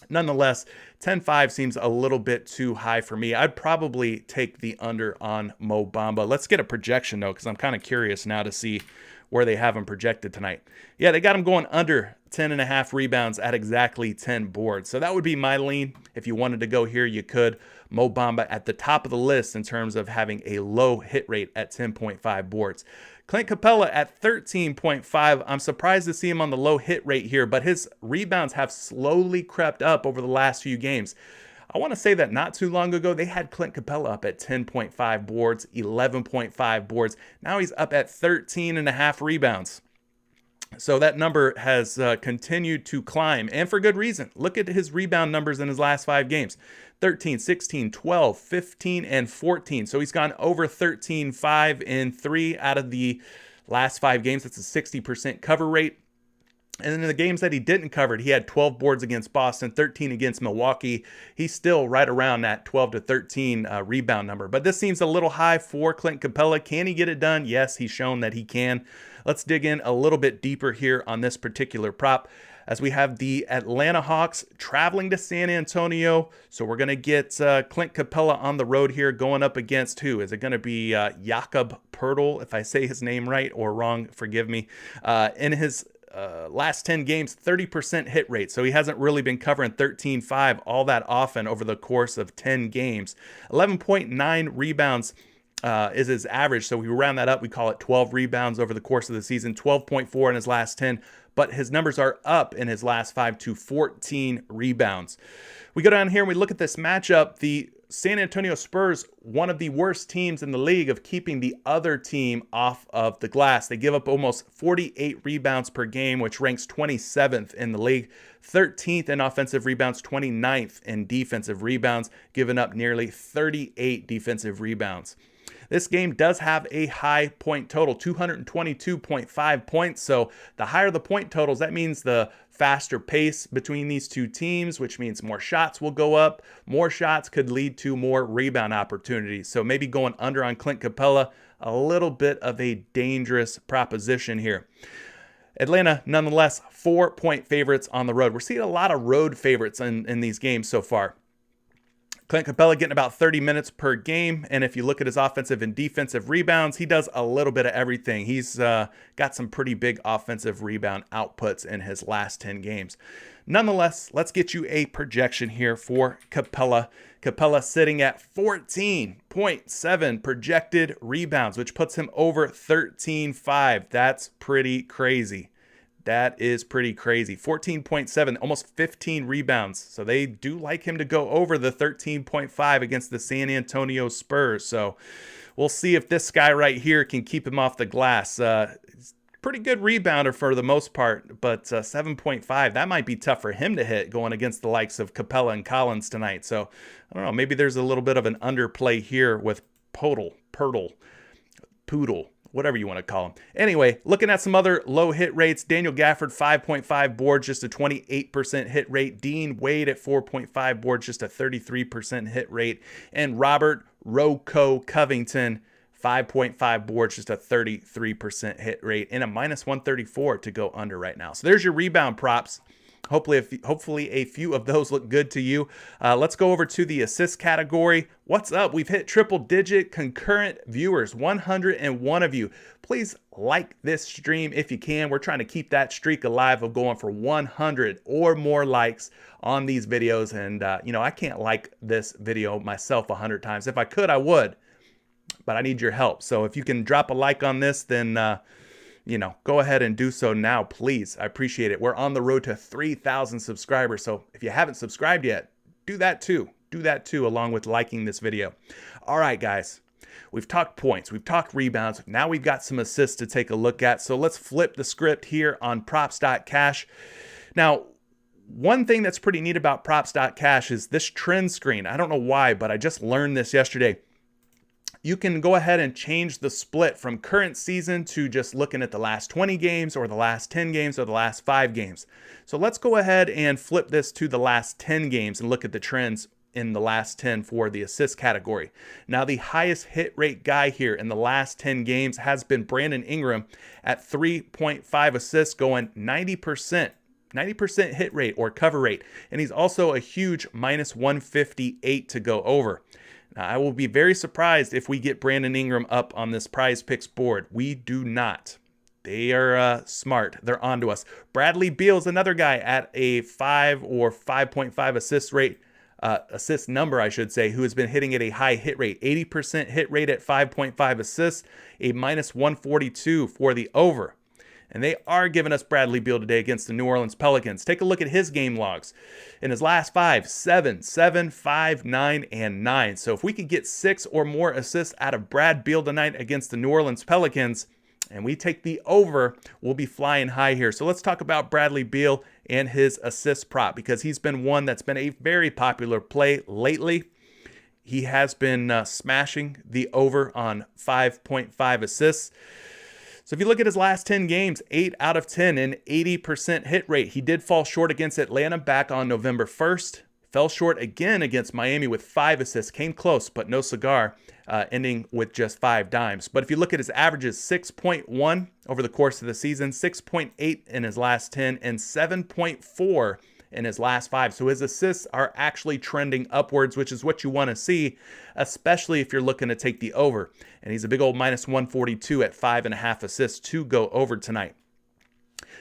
nonetheless, 10.5 seems a little bit too high for me. I'd probably take the under on Mo Bamba. Let's get a projection, though, because I'm kind of curious now to see where they have him projected tonight. Yeah, they got him going under 10.5 rebounds at exactly 10 boards. So that would be my lean. If you wanted to go here, you could. Mo Bamba at the top of the list in terms of having a low hit rate at 10.5 boards. Clint Capella at 13.5. I'm surprised to see him on the low hit rate here, but his rebounds have slowly crept up over the last few games. I want to say that not too long ago, they had Clint Capella up at 10.5 boards, 11.5 boards. Now he's up at 13.5 rebounds. So that number has continued to climb, and for good reason. Look at his rebound numbers in his last 5 games. 13, 16, 12, 15, and 14. So he's gone over 13.5 in 3 out of the last 5 games. That's a 60% cover rate. And then in the games that he didn't cover, he had 12 boards against Boston, 13 against Milwaukee. He's still right around that 12 to 13 rebound number. But this seems a little high for Clint Capella. Can he get it done? Yes, he's shown that he can. Let's dig in a little bit deeper here on this particular prop, as we have the Atlanta Hawks traveling to San Antonio. So we're going to get Clint Capella on the road here, going up against who? Is it going to be Jakob Poeltl? If I say his name right or wrong, forgive me. In his last 10 games, 30% hit rate. So he hasn't really been covering 13-5 all that often over the course of 10 games. 11.9 rebounds is his average. So we round that up. We call it 12 rebounds over the course of the season, 12.4 in his last 10. But his numbers are up in his last 5 to 14 rebounds. We go down here and we look at this matchup. The San Antonio Spurs, one of the worst teams in the league of keeping the other team off of the glass. They give up almost 48 rebounds per game, which ranks 27th in the league, 13th in offensive rebounds, 29th in defensive rebounds, giving up nearly 38 defensive rebounds. This game does have a high point total, 222.5 points. So the higher the point totals, that means the faster pace between these two teams, which means more shots will go up. More shots could lead to more rebound opportunities. So maybe going under on Clint Capella, a little bit of a dangerous proposition here. Atlanta, nonetheless, 4-point favorites on the road. We're seeing a lot of road favorites in these games so far. Clint Capella getting about 30 minutes per game, and if you look at his offensive and defensive rebounds, he does a little bit of everything. He's got some pretty big offensive rebound outputs in his last 10 games. Nonetheless, let's get you a projection here for Capella. Capella sitting at 14.7 projected rebounds, which puts him over 13.5. That's pretty crazy. That is pretty crazy. 14.7, almost 15 rebounds. So they do like him to go over the 13.5 against the San Antonio Spurs. So we'll see if this guy right here can keep him off the glass. Pretty good rebounder for the most part, but 7.5, that might be tough for him to hit going against the likes of Capella and Collins tonight. So I don't know, maybe there's a little bit of an underplay here with Poodle, whatever you want to call him. Anyway, looking at some other low hit rates, Daniel Gafford, 5.5 boards, just a 28% hit rate. Dean Wade at 4.5 boards, just a 33% hit rate. And Robert Rocco Covington, 5.5 boards, just a 33% hit rate, and a -134 to go under right now. So there's your rebound props. Hopefully a few of those look good to you. Let's go over to the assist category. What's up? We've hit triple-digit concurrent viewers, 101 of you. Please like this stream if you can. We're trying to keep that streak alive of going for 100 or more likes on these videos. And, I can't like this video myself 100 times. If I could, I would, but I need your help. So if you can drop a like on this, then go ahead and do so now, please. I appreciate it. We're on the road to 3,000 subscribers. So if you haven't subscribed yet, do that too. Do that too, along with liking this video. All right, guys. We've talked points. We've talked rebounds. Now we've got some assists to take a look at. So let's flip the script here on Props.cash. Now, one thing that's pretty neat about Props.cash is this trend screen. I don't know why, but I just learned this yesterday. You can go ahead and change the split from current season to just looking at the last 20 games or the last 10 games or the last 5 games. So let's go ahead and flip this to the last 10 games and look at the trends in the last 10 for the assist category. Now, the highest hit rate guy here in the last 10 games has been Brandon Ingram at 3.5 assists, going 90% hit rate or cover rate. And he's also a huge -158 to go over. Now, I will be very surprised if we get Brandon Ingram up on this PrizePicks board. We do not. They are smart. They're onto us. Bradley Beal is another guy at a 5 or 5.5 assist number, I should say, who has been hitting at a high hit rate. 80% hit rate at 5.5 assists, a -142 for the over. And they are giving us Bradley Beal today against the New Orleans Pelicans. Take a look at his game logs. In his last 5, 7, 7, 5, 9, and 9. So if we could get 6 or more assists out of Brad Beal tonight against the New Orleans Pelicans, and we take the over, we'll be flying high here. So let's talk about Bradley Beal and his assist prop, because he's been one that's been a very popular play lately. He has been smashing the over on 5.5 assists. So if you look at his last 10 games, 8 out of 10, an 80% hit rate. He did fall short against Atlanta back on November 1st. Fell short again against Miami with 5 assists. Came close, but no cigar, ending with just 5 dimes. But if you look at his averages, 6.1 over the course of the season, 6.8 in his last 10, and 7.4 in his last 5. So his assists are actually trending upwards, which is what you want to see, especially if you're looking to take the over. And he's a big old minus 142 at 5.5 assists to go over tonight.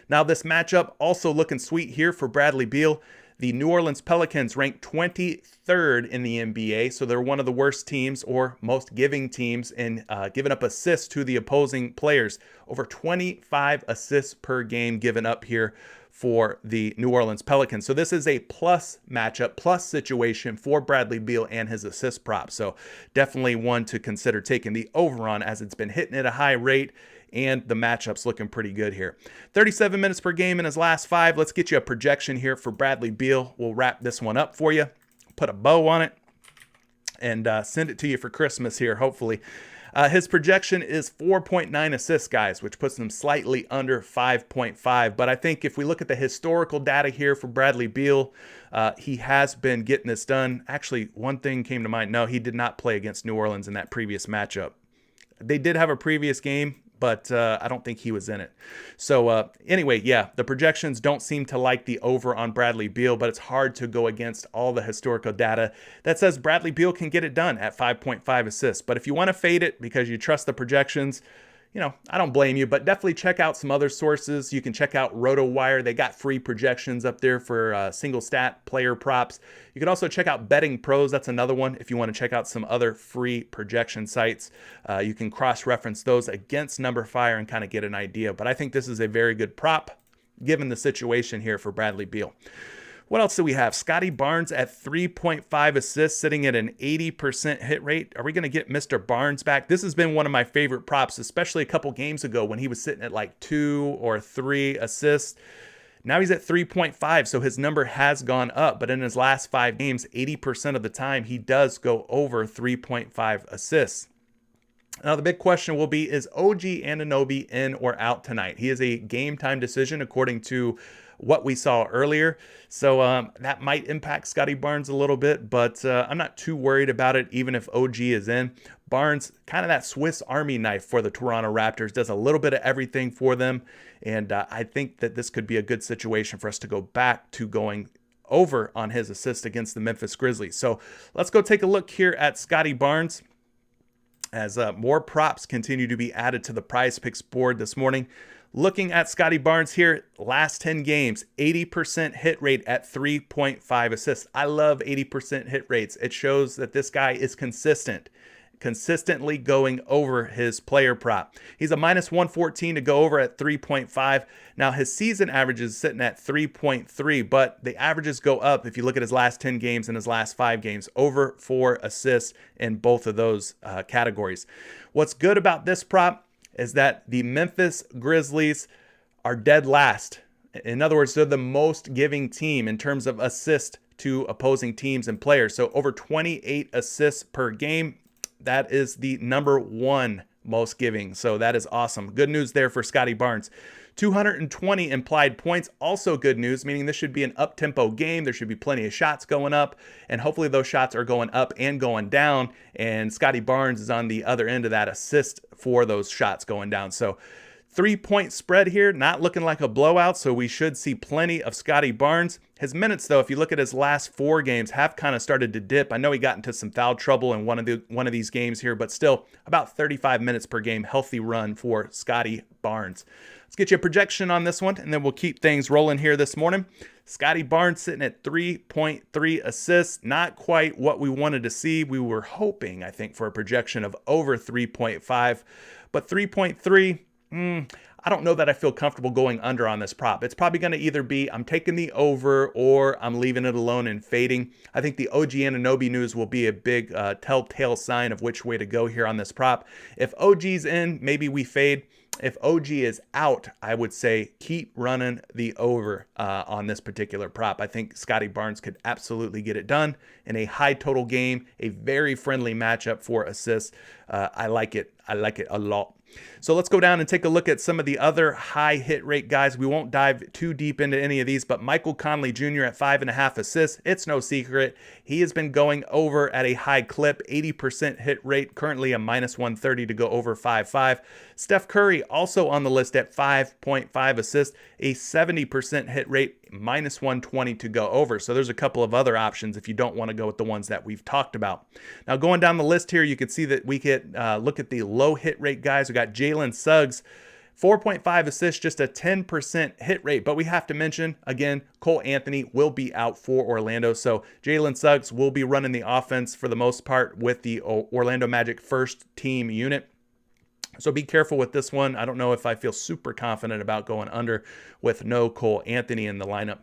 Now this matchup also looking sweet here for Bradley Beal. The New Orleans Pelicans ranked 23rd in the NBA, so they're one of the worst teams or most giving teams in giving up assists to the opposing players. Over 25 assists per game given up here for the New Orleans Pelicans. So this is a plus matchup, plus situation for Bradley Beal and his assist prop. So definitely one to consider taking the over on, as it's been hitting at a high rate and the matchup's looking pretty good here. 37 minutes per game in his last 5. Let's get you a projection here for Bradley Beal. We'll wrap this one up for you, put a bow on it, and send it to you for Christmas here, hopefully. His projection is 4.9 assists, guys, which puts him slightly under 5.5. But I think if we look at the historical data here for Bradley Beal, he has been getting this done. Actually, one thing came to mind. No, he did not play against New Orleans in that previous matchup. They did have a previous game, but I don't think he was in it. So anyway, yeah, the projections don't seem to like the over on Bradley Beal, but it's hard to go against all the historical data that says Bradley Beal can get it done at 5.5 assists. But if you want to fade it because you trust the projections, you know, I don't blame you, but definitely check out some other sources. You can check out RotoWire. They got free projections up there for single stat player props. You can also check out Betting Pros. That's another one if you want to check out some other free projection sites. You can cross-reference those against Numberfire and kind of get an idea. But I think this is a very good prop given the situation here for Bradley Beal. What else do we have? Scotty Barnes at 3.5 assists, sitting at an 80% hit rate. Are we going to get Mr. Barnes back? This has been one of my favorite props, especially a couple games ago when he was sitting at like 2 or 3 assists. Now he's at 3.5, so his number has gone up. But in his last 5 games, 80% of the time, he does go over 3.5 assists. Now, the big question will be, is OG Anunoby in or out tonight? He is a game time decision according to what we saw earlier. So that might impact Scotty Barnes a little bit, but I'm not too worried about it, even if OG is in. Barnes, kind of that Swiss Army knife for the Toronto Raptors, does a little bit of everything for them. And I think that this could be a good situation for us to go back to going over on his assist against the Memphis Grizzlies. So let's go take a look here at Scotty Barnes as more props continue to be added to the PrizePicks board this morning. Looking at Scotty Barnes here, last 10 games, 80% hit rate at 3.5 assists. I love 80% hit rates. It shows that this guy is consistently going over his player prop. He's a minus 114 to go over at 3.5. Now his season average is sitting at 3.3, but the averages go up if you look at his last 10 games and his last 5 games, over 4 assists in both of those categories. What's good about this prop is that the Memphis Grizzlies are dead last. In other words, they're the most giving team in terms of assist to opposing teams and players. So over 28 assists per game. That is the number 1 most giving. So that is awesome. Good news there for Scotty Barnes. 220 implied points. Also good news, meaning this should be an up-tempo game. There should be plenty of shots going up, and hopefully those shots are going up and going down, and Scotty Barnes is on the other end of that assist for those shots going down. So 3-point spread here, not looking like a blowout, so we should see plenty of Scotty Barnes. His minutes, though, if you look at his last 4 games, have kind of started to dip. I know he got into some foul trouble in one of these games here, but still about 35 minutes per game, healthy run for Scotty Barnes. Let's get you a projection on this one, and then we'll keep things rolling here this morning. Scotty Barnes sitting at 3.3 assists, not quite what we wanted to see. We were hoping, I think, for a projection of over 3.5, but 3.3, I don't know that I feel comfortable going under on this prop. It's probably going to either be I'm taking the over or I'm leaving it alone and fading. I think the OG Anunoby news will be a big telltale sign of which way to go here on this prop. If OG's in, maybe we fade. If OG is out, I would say keep running the over on this particular prop. I think Scotty Barnes could absolutely get it done in a high total game, a very friendly matchup for assists. I like it. I like it a lot. So let's go down and take a look at some of the other high hit rate guys. We won't dive too deep into any of these, but Michael Conley Jr. at 5.5 assists. It's no secret. He has been going over at a high clip, 80% hit rate, currently a -130 to go over 5.5. Steph Curry also on the list at 5.5 assists, a 70% hit rate, -120 to go over. So there's a couple of other options if you don't want to go with the ones that we've talked about. Now going down the list here, you can see that we could look at the low hit rate guys. We got Jalen Suggs, 4.5 assists, just a 10% hit rate. But we have to mention, again, Cole Anthony will be out for Orlando. So Jalen Suggs will be running the offense for the most part with the Orlando Magic first team unit. So be careful with this one. I don't know if I feel super confident about going under with no Cole Anthony in the lineup.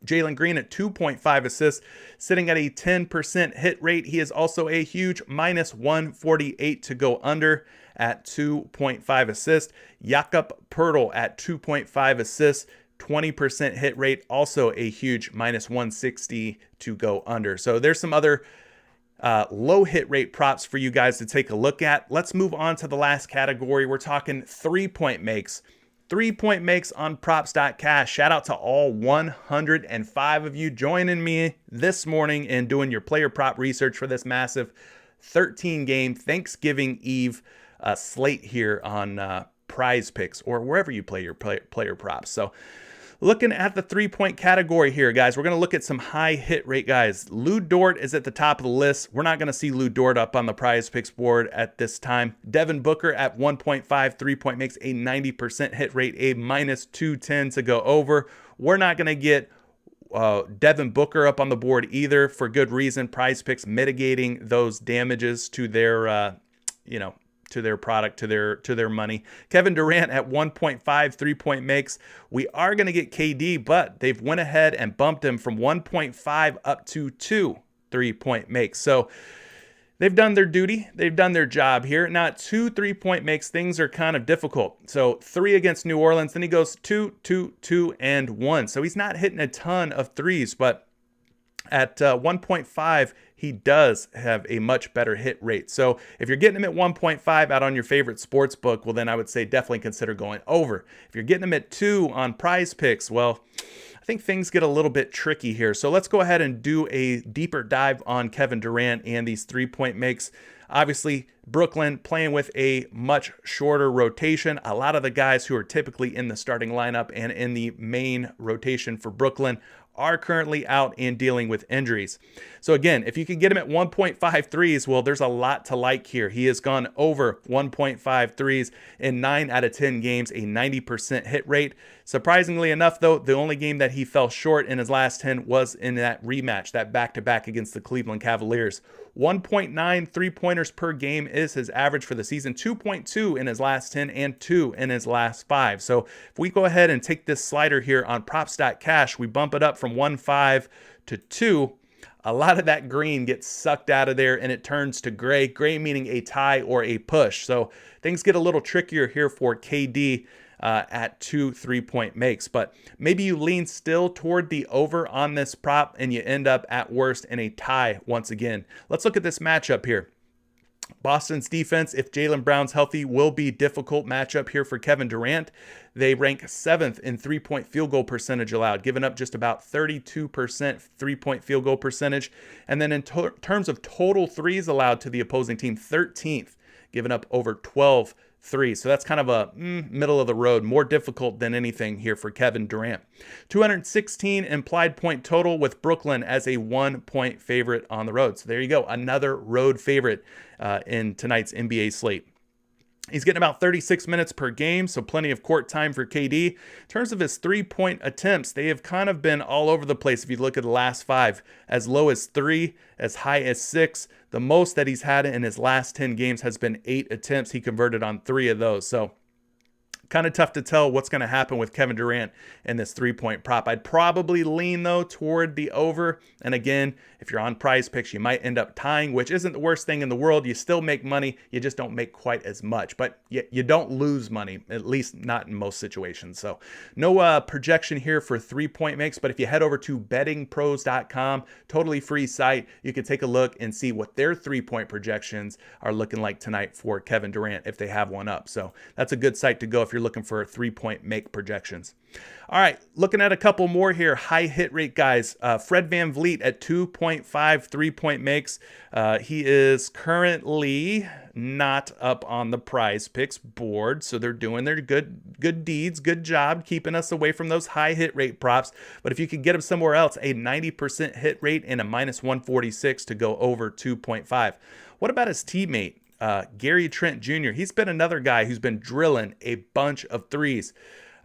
Jalen Green at 2.5 assists, sitting at a 10% hit rate. He is also a huge -148 to go under at 2.5 assists. Jakob Poeltl at 2.5 assists, 20% hit rate, also a huge -160 to go under. So there's some other low hit rate props for you guys to take a look at. Let's move on to the last category. We're talking 3-point makes. 3-point makes on Props.cash. Shout out to all 105 of you joining me this morning and doing your player prop research for this massive 13-game Thanksgiving Eve slate here on PrizePicks or wherever you play your player props. So looking at the 3-point category here, guys, we're going to look at some high hit rate guys. Lou Dort is at the top of the list. We're not going to see Lou Dort up on the PrizePicks board at this time. Devin Booker at 1.5 3-point makes a 90% hit rate, a -210 to go over. We're not going to get Devin Booker up on the board either, for good reason. PrizePicks mitigating those damages to their, to their product, to their money. Kevin Durant at 1.5 3-point makes. We are going to get KD, but they've went ahead and bumped him from 1.5 up to 2 3-point makes. So they've done their duty. They've done their job here. Now at 2 3-point makes, things are kind of difficult. So 3 against New Orleans, then he goes 2, 2, 2, and 1. So he's not hitting a ton of threes, but at 1.5, he does have a much better hit rate. So if you're getting him at 1.5 out on your favorite sports book, well, then I would say definitely consider going over. If you're getting him at 2 on PrizePicks, well, I think things get a little bit tricky here. So let's go ahead and do a deeper dive on Kevin Durant and these 3-point makes. Obviously, Brooklyn playing with a much shorter rotation. A lot of the guys who are typically in the starting lineup and in the main rotation for Brooklyn are currently out and dealing with injuries. So again, if you can get him at 1.5 threes, well, there's a lot to like here. He has gone over 1.5 threes in 9 out of 10 games, a 90% hit rate. Surprisingly enough, though, the only game that he fell short in his last 10 was in that rematch, that back-to-back against the Cleveland Cavaliers. 1.9 3-pointers per game is his average for the season, 2.2 in his last 10 and 2 in his last 5. So if we go ahead and take this slider here on Props.cash, we bump it up from 1.5 to 2. A lot of that green gets sucked out of there and it turns to gray. Gray meaning a tie or a push. So things get a little trickier here for KD at 2 3-point makes. But maybe you lean still toward the over on this prop and you end up at worst in a tie once again. Let's look at this matchup here. Boston's defense, if Jaylen Brown's healthy, will be a difficult matchup here for Kevin Durant. They rank 7th in 3-point field goal percentage allowed, giving up just about 32% 3-point field goal percentage. And then in terms of total threes allowed to the opposing team, 13th, giving up over 12 threes. So that's kind of a middle of the road, more difficult than anything here for Kevin Durant. 216 implied point total with Brooklyn as a 1-point favorite on the road. So there you go, another road favorite in tonight's NBA slate. He's getting about 36 minutes per game, so plenty of court time for KD. In terms of his 3-point attempts, they have kind of been all over the place if you look at the last 5. As low as 3, as high as 6. The most that he's had in his last 10 games has been 8 attempts. He converted on 3 of those. So kind of tough to tell what's going to happen with Kevin Durant in this 3-point prop. I'd probably lean, though, toward the over. And again, if you're on PrizePicks, you might end up tying, which isn't the worst thing in the world. You still make money. You just don't make quite as much. But you don't lose money, at least not in most situations. So no projection here for 3-point makes. But if you head over to bettingpros.com, totally free site, you can take a look and see what their 3-point projections are looking like tonight for Kevin Durant if they have one up. So that's a good site to go if you're looking for 3-point make projections. All right, looking at a couple more here, high hit rate guys. Fred VanVleet at 2.5 3-point makes. He is currently not up on the PrizePicks board, so they're doing their good deeds, good job keeping us away from those high hit rate props. But if you could get him somewhere else, a 90% hit rate and a -146 to go over 2.5. What about his teammate? Gary Trent Jr. He's been another guy who's been drilling a bunch of threes.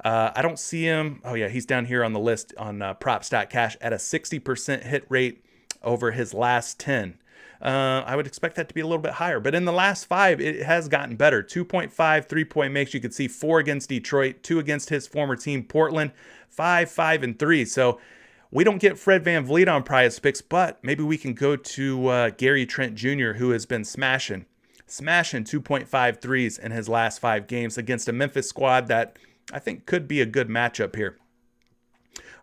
I don't see him. Oh, yeah, he's down here on the list on Props.cash at a 60% hit rate over his last 10. I would expect that to be a little bit higher. But in the last 5, it has gotten better. 2.5 3-point makes. You could see 4 against Detroit, 2 against his former team, Portland, 5, 5, and 3. So we don't get Fred VanVleet on PrizePicks, but maybe we can go to Gary Trent Jr., who has been smashing 2.5 threes in his last 5 games against a Memphis squad that I think could be a good matchup here.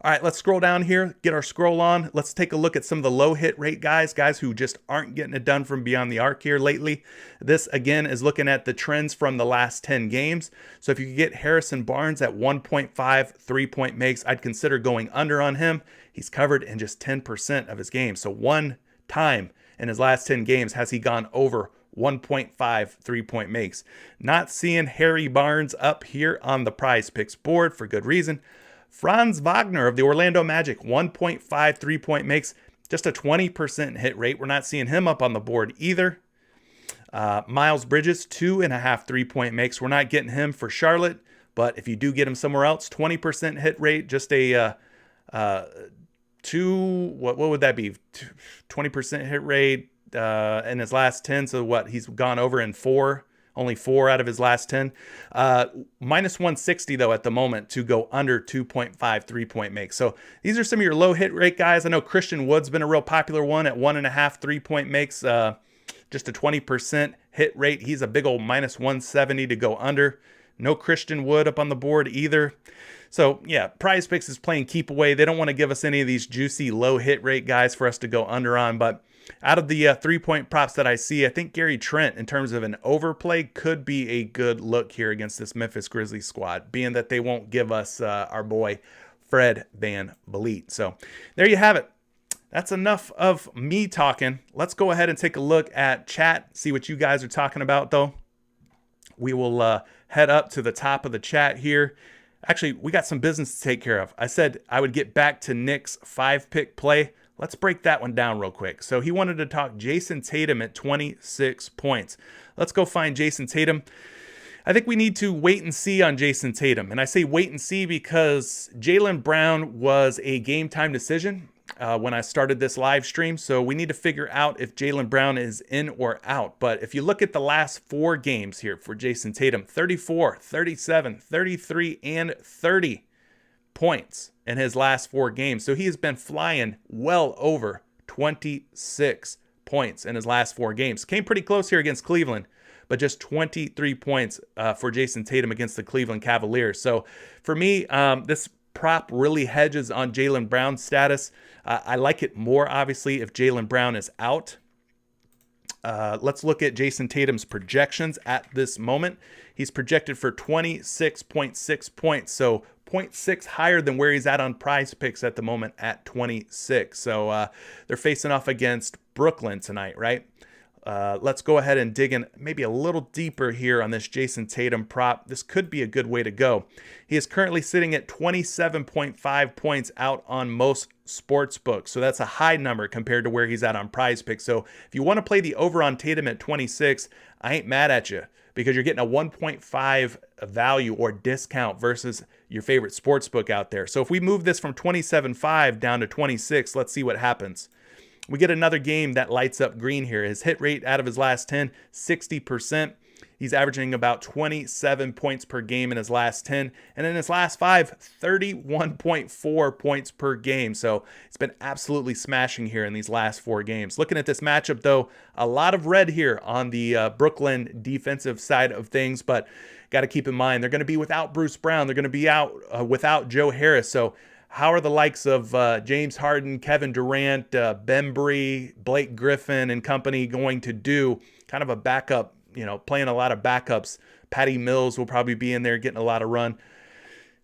All right, let's scroll down here, get our scroll on. Let's take a look at some of the low hit rate guys who just aren't getting it done from beyond the arc here lately. This, again, is looking at the trends from the last 10 games. So if you could get Harrison Barnes at 1.5 3-point makes, I'd consider going under on him. He's covered in just 10% of his games. So one time in his last 10 games has he gone over 1.5 3-point makes. Not seeing Harry Barnes up here on the PrizePicks board for good reason. Franz Wagner of the Orlando Magic, 1.5 3-point makes, just a 20% hit rate. We're not seeing him up on the board either. Miles Bridges, 2.5 3-point makes. We're not getting him for Charlotte, but if you do get him somewhere else, 20% hit rate, just a what would that be? 20% hit rate in his last 10. So what? He's gone over in 4. Only 4 out of his last 10. -160, though, at the moment to go under 2.5 3-point makes. So these are some of your low hit rate guys. I know Christian Wood's been a real popular one at 1.5 3-point makes. Just a 20% hit rate. He's a big old -170 to go under. No Christian Wood up on the board either. So, yeah, PrizePicks is playing keep away. They don't want to give us any of these juicy low hit rate guys for us to go under on, but out of the 3-point props that I see, I think Gary Trent, in terms of an overplay, could be a good look here against this Memphis Grizzlies squad, being that they won't give us our boy Fred VanVleet. So there you have it. That's enough of me talking. Let's go ahead and take a look at chat, see what you guys are talking about, though. We will head up to the top of the chat here. Actually, we got some business to take care of. I said I would get back to Nick's 5-pick play. Let's break that one down real quick. So he wanted to talk Jason Tatum at 26 points. Let's go find Jason Tatum. I think we need to wait and see on Jason Tatum. And I say wait and see because Jaylen Brown was a game time decision when I started this live stream. So we need to figure out if Jaylen Brown is in or out. But if you look at the last 4 games here for Jason Tatum, 34, 37, 33, and 30 points in his last 4 games. So he has been flying well over 26 points in his last 4 games. Came pretty close here against Cleveland, but just 23 points for Jason Tatum against the Cleveland Cavaliers. So for me, this prop really hedges on Jaylen Brown's status. I like it more, obviously, if Jaylen Brown is out. Let's look at Jason Tatum's projections at this moment. He's projected for 26.6 points, so 0.6 higher than where he's at on PrizePicks at the moment at 26. So they're facing off against Brooklyn tonight, right? Let's go ahead and dig in maybe a little deeper here on this Jason Tatum prop. This could be a good way to go. He is currently sitting at 27.5 points out on most sports books. So that's a high number compared to where he's at on PrizePicks. So if you want to play the over on Tatum at 26, I ain't mad at you because you're getting a 1.5 value or discount versus your favorite sports book out there. So if we move this from 27.5 down to 26, let's see what happens. We get another game that lights up green here. His hit rate out of his last 10, 60%. He's averaging about 27 points per game in his last 10. And in his last 5, 31.4 points per game. So it's been absolutely smashing here in these last 4 games. Looking at this matchup, though, a lot of red here on the Brooklyn defensive side of things. But got to keep in mind, they're going to be without Bruce Brown. They're going to be out without Joe Harris. So how are the likes of James Harden, Kevin Durant, Bembry, Blake Griffin and company going to do? Kind of a backup, playing a lot of backups. Patty Mills will probably be in there getting a lot of run.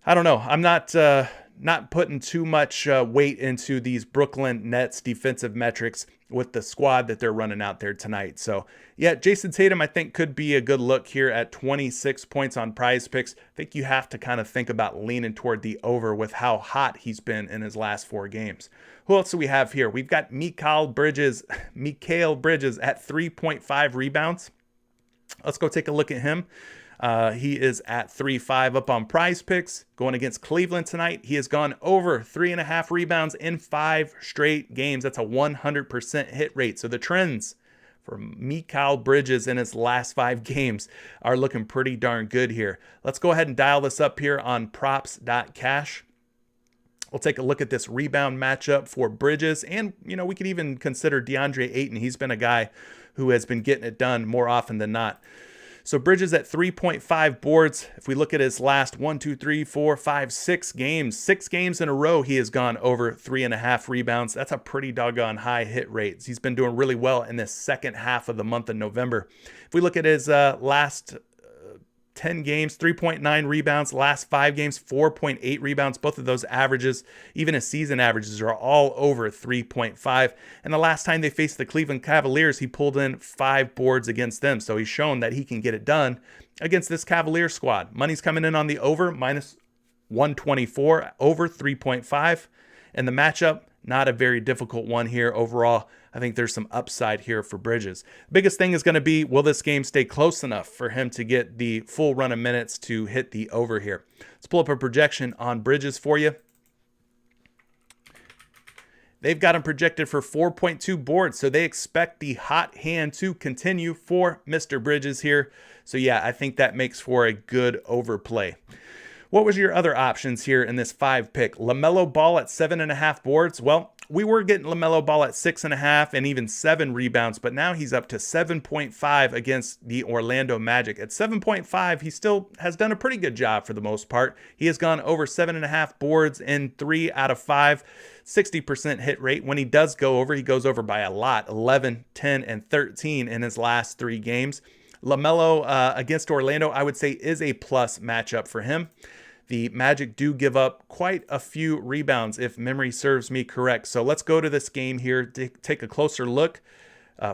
I don't know. I'm not putting too much weight into these Brooklyn Nets defensive metrics with the squad that they're running out there tonight. So, yeah, Jason Tatum, I think, could be a good look here at 26 points on PrizePicks. I think you have to kind of think about leaning toward the over with how hot he's been in his last 4 games. Who else do we have here? We've got Mikal Bridges at 3.5 rebounds. Let's go take a look at him. He is at 3.5 up on PrizePicks. Going against Cleveland tonight, he has gone over 3.5 rebounds in 5 straight games. That's a 100% hit rate. So the trends for Mikal Bridges in his last 5 games are looking pretty darn good here. Let's go ahead and dial this up here on Props.cash. We'll take a look at this rebound matchup for Bridges. And, we could even consider DeAndre Ayton. He's been a guy who has been getting it done more often than not. So Bridges at 3.5 boards. If we look at his last 6 games, 6 games in a row, he has gone over 3.5 rebounds. That's a pretty doggone high hit rate. He's been doing really well in this second half of the month of November. If we look at his last 10 games, 3.9 rebounds. Last 5 games, 4.8 rebounds. Both of those averages, even his season averages, are all over 3.5. And the last time they faced the Cleveland Cavaliers, he pulled in 5 boards against them. So he's shown that he can get it done against this Cavalier squad. Money's coming in on the over, minus 124, over 3.5. And the matchup, not a very difficult one here overall. I think there's some upside here for Bridges. Biggest thing is going to be, will this game stay close enough for him to get the full run of minutes to hit the over here? Let's pull up a projection on Bridges for you. They've got him projected for 4.2 boards, so they expect the hot hand to continue for Mr. Bridges here. So yeah, I think that makes for a good overplay. What was your other options here in this 5 pick? LaMelo Ball at 7.5 boards. Well, we were getting LaMelo Ball at 6.5 and even 7 rebounds, but now he's up to 7.5 against the Orlando Magic. At 7.5, he still has done a pretty good job for the most part. He has gone over 7.5 boards in 3 out of 5, 60% hit rate. When he does go over, he goes over by a lot, 11, 10, and 13 in his last 3 games. LaMelo against Orlando, I would say, is a plus matchup for him. The Magic do give up quite a few rebounds, if memory serves me correct. So let's go to this game here to take a closer look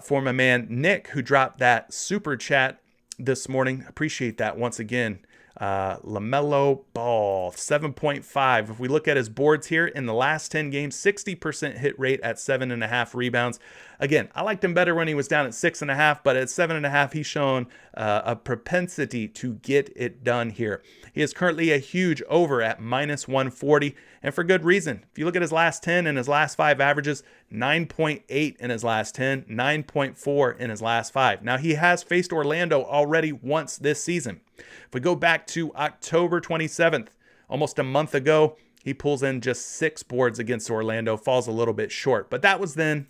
for my man Nick, who dropped that super chat this morning. Appreciate that once again. LaMelo Ball, 7.5. If we look at his boards here in the last 10 games, 60% hit rate at 7.5 rebounds. Again, I liked him better when he was down at 6.5, but at 7.5, he's shown a propensity to get it done here. He is currently a huge over at minus 140, and for good reason. If you look at his last 10 and his last 5 averages, 9.8 in his last 10, 9.4 in his last 5. Now, he has faced Orlando already once this season. If we go back to October 27th, almost a month ago, he pulls in just 6 boards against Orlando, falls a little bit short. But that was then.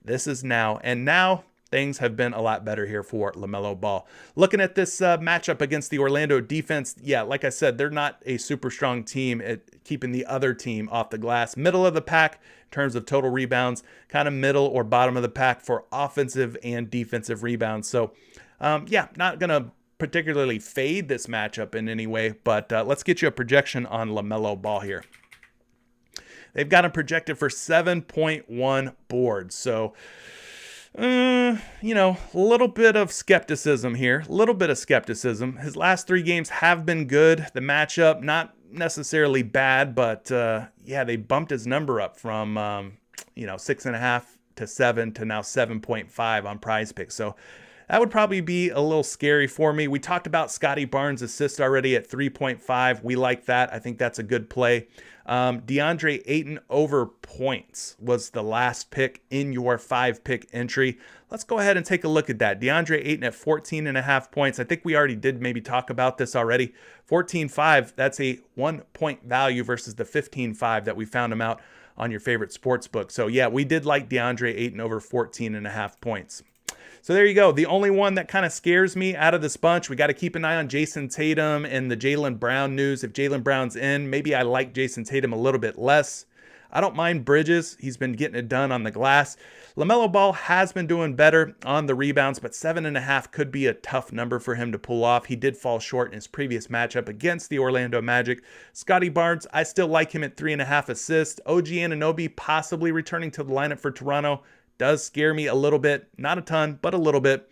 This is now. And now things have been a lot better here for LaMelo Ball. Looking at this matchup against the Orlando defense, yeah, like I said, they're not a super strong team at keeping the other team off the glass. Middle of the pack in terms of total rebounds, kind of middle or bottom of the pack for offensive and defensive rebounds. So, yeah, not going to particularly fade this matchup in any way, but let's get you a projection on LaMelo Ball here. They've got him projected for 7.1 boards. So, a little bit of skepticism here. A little bit of skepticism. His last 3 games have been good. The matchup, not necessarily bad, but yeah, they bumped his number up from 6.5 to 7 to now 7.5 on PrizePicks. So That would probably be a little scary for me. We talked about Scotty Barnes' assist already at 3.5. We like that. I think that's a good play. DeAndre Ayton over points was the last pick in your 5-pick entry. Let's go ahead and take a look at that. DeAndre Ayton at 14.5 points. I think we already did maybe talk about this already. 14.5, that's a 1-point value versus the 15.5 that we found him out on your favorite sports book. So yeah, we did like DeAndre Ayton over 14.5 points. So there you go. The only one that kind of scares me out of this bunch, we got to keep an eye on Jason Tatum and the Jaylen Brown news. If Jaylen Brown's in, maybe I like Jason Tatum a little bit less. I don't mind Bridges. He's been getting it done on the glass. LaMelo Ball has been doing better on the rebounds, but 7.5 could be a tough number for him to pull off. He did fall short in his previous matchup against the Orlando Magic. Scotty Barnes, I still like him at 3.5 assists. OG Anunoby possibly returning to the lineup for Toronto does scare me a little bit. Not a ton, but a little bit.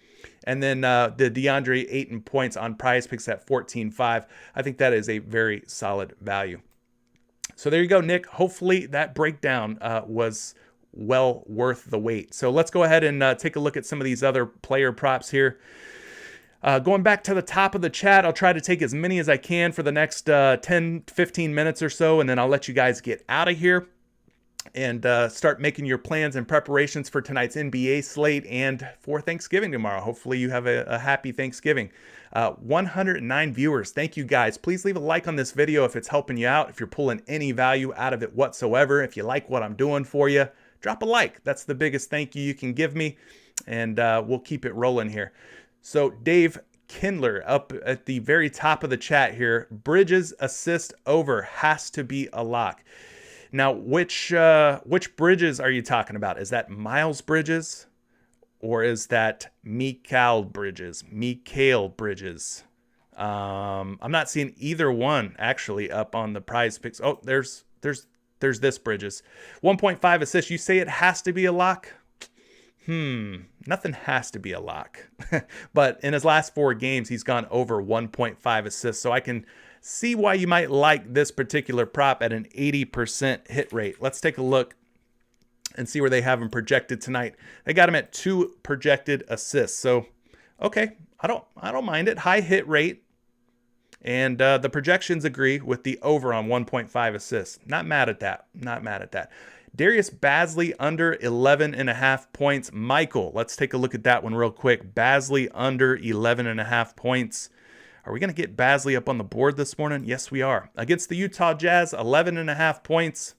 And then the DeAndre Ayton points on PrizePicks at 14.5. I think that is a very solid value. So there you go, Nick. Hopefully that breakdown was well worth the wait. So let's go ahead and take a look at some of these other player props here. Going back to the top of the chat, I'll try to take as many as I can for the next 10, 15 minutes or so, and then I'll let you guys get out of here and start making your plans and preparations for tonight's NBA slate and for Thanksgiving tomorrow. Hopefully you have a happy Thanksgiving. 109 viewers. Thank you guys. Please leave a like on this video if it's helping you out, if you're pulling any value out of it whatsoever. If you like what I'm doing for you, drop a like. That's the biggest thank you can give me, and we'll keep it rolling here. So Dave Kindler up at the very top of the chat here. Bridges assist over has to be a lock. Now, which Bridges are you talking about? Is that Miles Bridges or is that Mikal Bridges? I'm not seeing either one actually up on the PrizePicks. Oh, there's this Bridges. 1.5 assists. You say it has to be a lock? Nothing has to be a lock. But in his last 4 games, he's gone over 1.5 assists. So I can see why you might like this particular prop at an 80% hit rate. Let's take a look and see where they have him projected tonight. They got him at 2 projected assists. So, okay, I don't mind it. High hit rate. And the projections agree with the over on 1.5 assists. Not mad at that. Darius Bazley under 11.5 points. Michael, let's take a look at that one real quick. Bazley under 11.5 points. Are we going to get Bazley up on the board this morning? Yes, we are. Against the Utah Jazz, 11.5 points.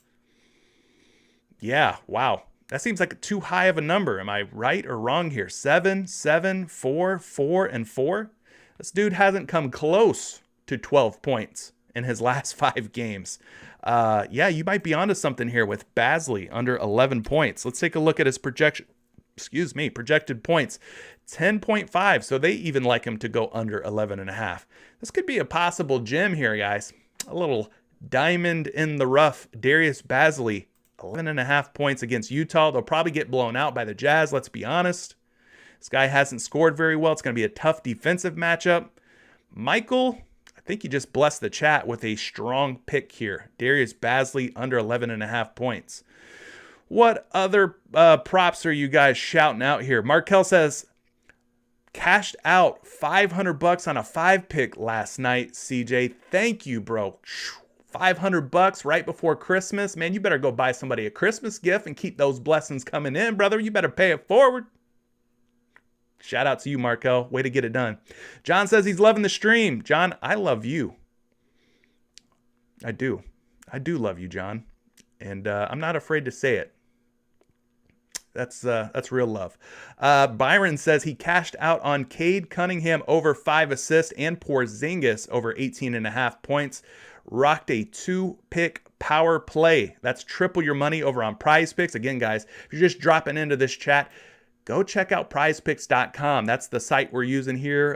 Yeah, wow. That seems like too high of a number. Am I right or wrong here? 7, 7, 4, 4, and 4? This dude hasn't come close to 12 points in his last 5 games. Yeah, you might be onto something here with Bazley under 11 points. Let's take a look at his projected points. 10.5. So they even like him to go under 11.5. This could be a possible gem here, guys. A little diamond in the rough. Darius Bazley, 11.5 points against Utah. They'll probably get blown out by the Jazz, let's be honest. This guy hasn't scored very well. It's going to be a tough defensive matchup. Michael, I think you just blessed the chat with a strong pick here. Darius Bazley under 11.5 points. What other props are you guys shouting out here? Markel says, cashed out $500 on a 5-pick last night, CJ. Thank you, bro. $500 right before Christmas. Man, you better go buy somebody a Christmas gift and keep those blessings coming in, brother. You better pay it forward. Shout out to you, Markel. Way to get it done. John says he's loving the stream. John, I love you. I do. I do love you, John. And I'm not afraid to say it. That's real love. Byron says he cashed out on Cade Cunningham over 5 assists and Porzingis over 18.5 points. Rocked a 2-pick power play. That's triple your money over on PrizePicks. Again, guys, if you're just dropping into this chat, go check out PrizePicks.com. That's the site we're using here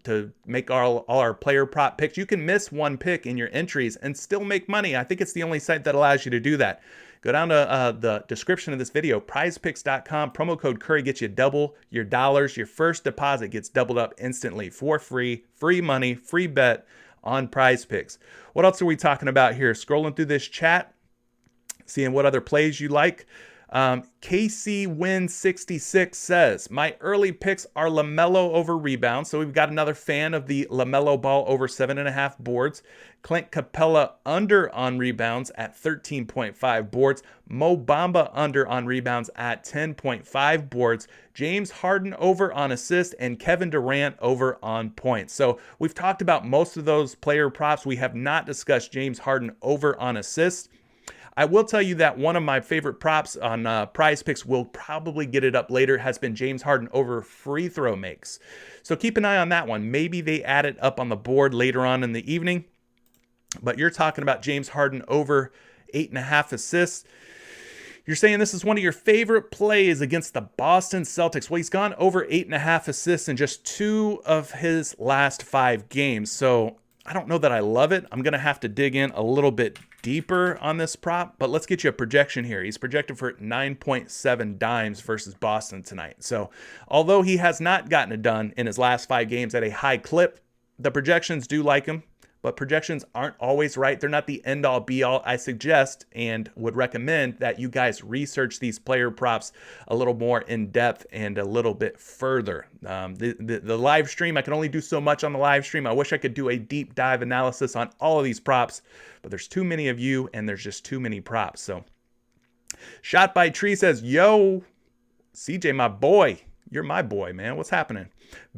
to make all our player prop picks. You can miss one pick in your entries and still make money. I think it's the only site that allows you to do that. Go down to the description of this video, PrizePicks.com. Promo code Curry gets you double your dollars. Your first deposit gets doubled up instantly for free. Free money, free bet on PrizePicks. What else are we talking about here? Scrolling through this chat, seeing what other plays you like. KC Win 66 says, my early picks are LaMelo over rebounds. So we've got another fan of the LaMelo ball over 7.5 boards. Clint Capella under on rebounds at 13.5 boards. Mo Bamba under on rebounds at 10.5 boards. James Harden over on assists, and Kevin Durant over on points. So we've talked about most of those player props. We have not discussed James Harden over on assists. I will tell you that one of my favorite props on PrizePicks, will probably get it up later, has been James Harden over free throw makes. So keep an eye on that one. Maybe they add it up on the board later on in the evening. But you're talking about James Harden over 8.5 assists. You're saying this is one of your favorite plays against the Boston Celtics. Well, he's gone over 8.5 assists in just 2 of his last 5 games. So I don't know that I love it. I'm going to have to dig in a little bit deeper on this prop, but let's get you a projection here. He's projected for 9.7 dimes versus Boston tonight. So although he has not gotten it done in his last 5 games at a high clip, the projections do like him. But projections aren't always right. They're not the end-all, be-all. I suggest and would recommend that you guys research these player props a little more in depth and a little bit further. The live stream, I can only do so much on the live stream. I wish I could do a deep dive analysis on all of these props, but there's too many of you and there's just too many props. So, Shot by Tree says, yo, CJ, my boy. You're my boy, man. What's happening?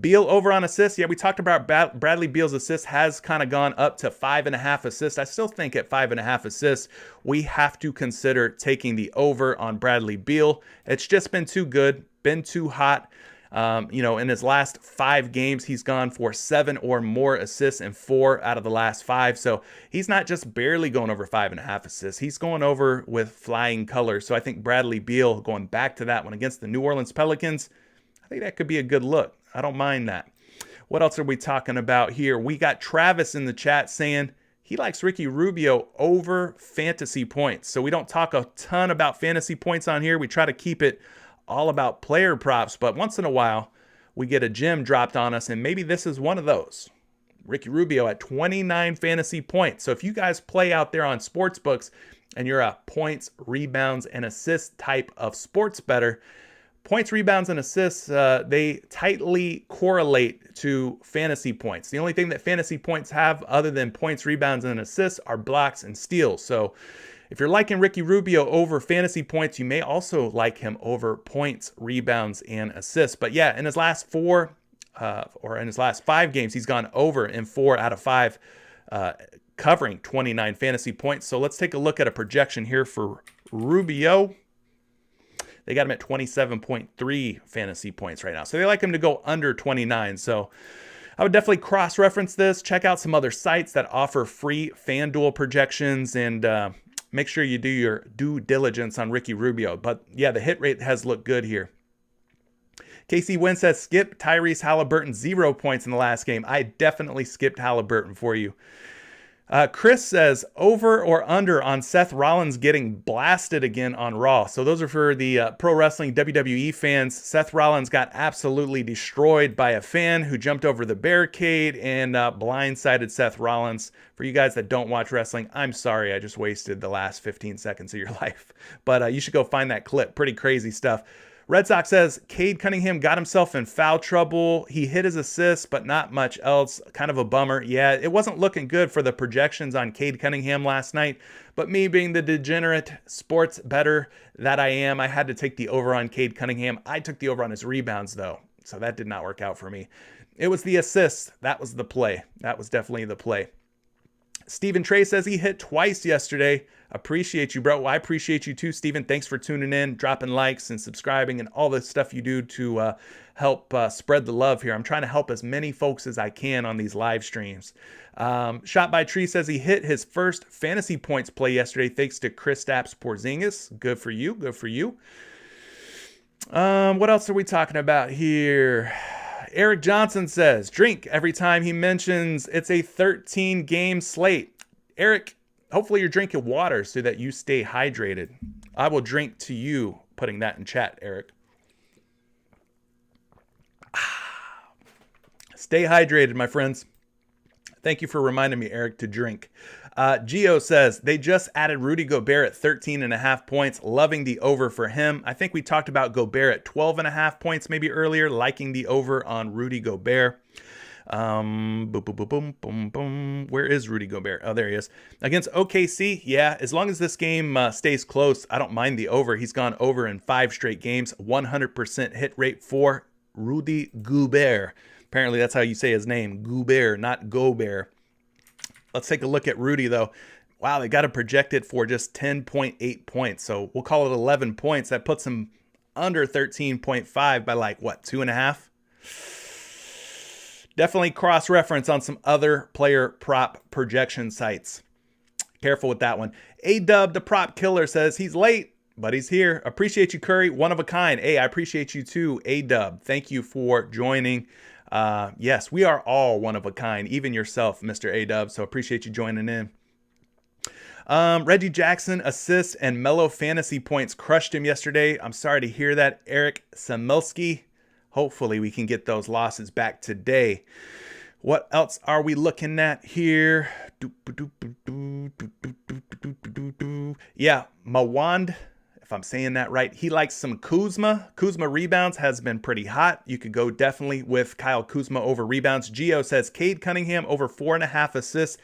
Beal over on assists. Yeah, we talked about Bradley Beal's assist has kind of gone up to 5.5 assists. I still think at 5.5 assists, we have to consider taking the over on Bradley Beal. It's just been too good, been too hot. In his last 5 games, he's gone for 7 or more assists in 4 out of the last 5. So he's not just barely going over 5.5 assists. He's going over with flying colors. So I think Bradley Beal, going back to that one against the New Orleans Pelicans, I think that could be a good look. I don't mind that. What else are we talking about here? We got Travis in the chat saying he likes Ricky Rubio over fantasy points. So we don't talk a ton about fantasy points on here. We try to keep it all about player props. But once in a while, we get a gem dropped on us, and maybe this is one of those. Ricky Rubio at 29 fantasy points. So if you guys play out there on sports books and you're a points, rebounds, and assists type of sports bettor, points, rebounds, and assists, they tightly correlate to fantasy points. The only thing that fantasy points have other than points, rebounds, and assists are blocks and steals. So if you're liking Ricky Rubio over fantasy points, you may also like him over points, rebounds, and assists. But yeah, in his last 4 or in his last 5 games, he's gone over in 4 out of 5, covering 29 fantasy points. So let's take a look at a projection here for Rubio. They got him at 27.3 fantasy points right now. So they like him to go under 29. So I would definitely cross-reference this. Check out some other sites that offer free FanDuel projections, and make sure you do your due diligence on Ricky Rubio. But yeah, the hit rate has looked good here. KC Wynn says, skip Tyrese Halliburton, 0 points in the last game. I definitely skipped Halliburton for you. Chris says, over or under on Seth Rollins getting blasted again on Raw. So those are for the pro wrestling WWE fans. Seth Rollins got absolutely destroyed by a fan who jumped over the barricade and blindsided Seth Rollins. For you guys that don't watch wrestling, I'm sorry. I just wasted the last 15 seconds of your life. But you should go find that clip. Pretty crazy stuff. Red Sox says, Cade Cunningham got himself in foul trouble. He hit his assist, but not much else. Kind of a bummer. Yeah, it wasn't looking good for the projections on Cade Cunningham last night. But me being the degenerate sports bettor that I am, I had to take the over on Cade Cunningham. I took the over on his rebounds, though. So that did not work out for me. It was the assists. That was the play. That was definitely the play. Stephen Trey says he hit twice yesterday. Appreciate you, bro. Well, I appreciate you too, Stephen. Thanks for tuning in, dropping likes and subscribing and all the stuff you do to help spread the love here. I'm trying to help as many folks as I can on these live streams. Shot by Tree says he hit his first fantasy points play yesterday thanks to Kristaps Porzingis. Good for you. Good for you. What else are we talking about here? Eric Johnson says, drink every time he mentions it's a 13-game slate. Eric, hopefully you're drinking water so that you stay hydrated. I will drink to you putting that in chat, Eric. Stay hydrated, my friends. Thank you for reminding me, Eric, to drink. Gio says, they just added Rudy Gobert at 13.5 points. Loving the over for him. I think we talked about Gobert at 12.5 points maybe earlier. Liking the over on Rudy Gobert. Boom, boom, boom, boom, boom, boom. Where is Rudy Gobert? Oh, there he is. Against OKC, yeah, as long as this game stays close, I don't mind the over. He's gone over in 5 straight games. 100% hit rate for Rudy Gobert. Apparently, that's how you say his name. Gobert, not Gobert. Let's take a look at Rudy, though. Wow, they got to project it for just 10.8 points. So we'll call it 11 points. That puts him under 13.5 by like, what, 2.5? Definitely cross-reference on some other player prop projection sites. Careful with that one. A-Dub, the prop killer, says he's late, but he's here. Appreciate you, Curry. One of a kind. Hey, I appreciate you too, A-Dub. Thank you for joining. Yes, we are all one of a kind, even yourself, Mr. A-Dub, so appreciate you joining in. Reggie Jackson, assists and mellow fantasy points crushed him yesterday. I'm sorry to hear that, Eric Samilski. Hopefully we can get those losses back today. What else are we looking at here? Yeah, Mawand, if I'm saying that right, he likes some Kuzma. Kuzma rebounds has been pretty hot. You could go definitely with Kyle Kuzma over rebounds. Gio says Cade Cunningham over 4.5 assists.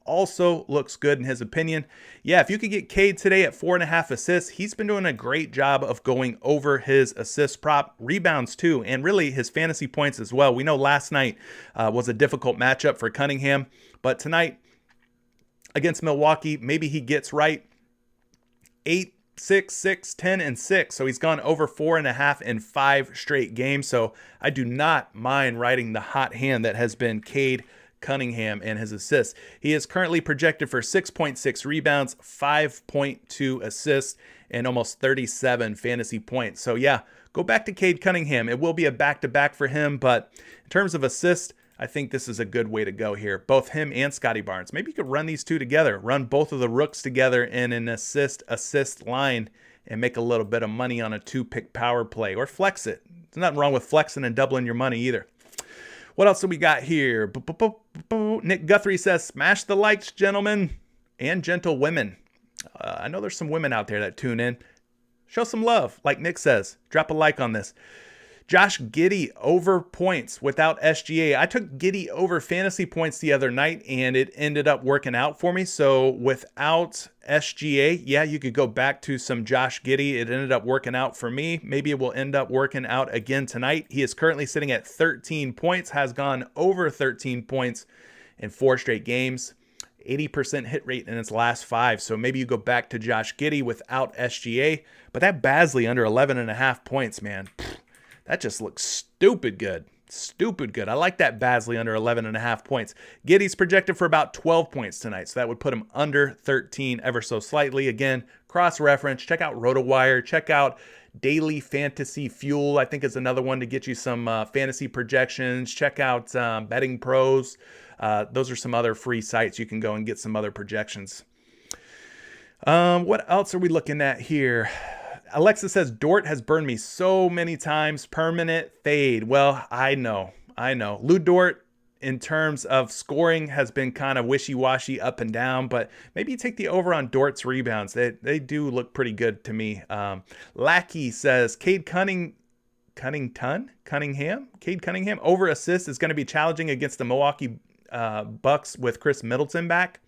Also looks good in his opinion. Yeah, if you could get Cade today at 4.5 assists, he's been doing a great job of going over his assist prop, rebounds too, and really his fantasy points as well. We know last night was a difficult matchup for Cunningham, but tonight against Milwaukee, maybe he gets right. 8, 6, 6, 10, and 6. So he's gone over 4.5 in 5 straight games. So I do not mind riding the hot hand that has been Cade Cunningham and his assists. He is currently projected for 6.6 rebounds, 5.2 assists, and almost 37 fantasy points. So yeah, go back to Cade Cunningham. It will be a back-to-back for him, but in terms of assists, I think this is a good way to go here. Both him and Scotty Barnes. Maybe you could run these two together. Run both of the rooks together in an assist line and make a little bit of money on a 2-pick power play. Or flex it. There's nothing wrong with flexing and doubling your money either. What else do we got here? Nick Guthrie says, smash the likes, gentlemen and gentlewomen. I know there's some women out there that tune in. Show some love, like Nick says. Drop a like on this. Josh Giddey over points without SGA. I took Giddey over fantasy points the other night, and it ended up working out for me. So without SGA, yeah, you could go back to some Josh Giddey. It ended up working out for me. Maybe it will end up working out again tonight. He is currently sitting at 13 points, has gone over 13 points in 4 straight games. 80% hit rate in its last 5. So maybe you go back to Josh Giddey without SGA. But that Basley under 11.5 points, man. That just looks stupid good. Stupid good. I like that Basley under 11.5 points. Giddey's projected for about 12 points tonight, so that would put him under 13 ever so slightly. Again, cross-reference. Check out RotoWire. Check out Daily Fantasy Fuel. I think is another one to get you some fantasy projections. Check out Betting Pros. Those are some other free sites you can go and get some other projections. What else are we looking at here? Alexa says, Dort has burned me so many times. Permanent fade. Well, I know. Lou Dort, in terms of scoring, has been kind of wishy-washy up and down, but maybe you take the over on Dort's rebounds. They do look pretty good to me. Lackey says, Cade Cunningham over assist is going to be challenging against the Milwaukee Bucks with Chris Middleton back.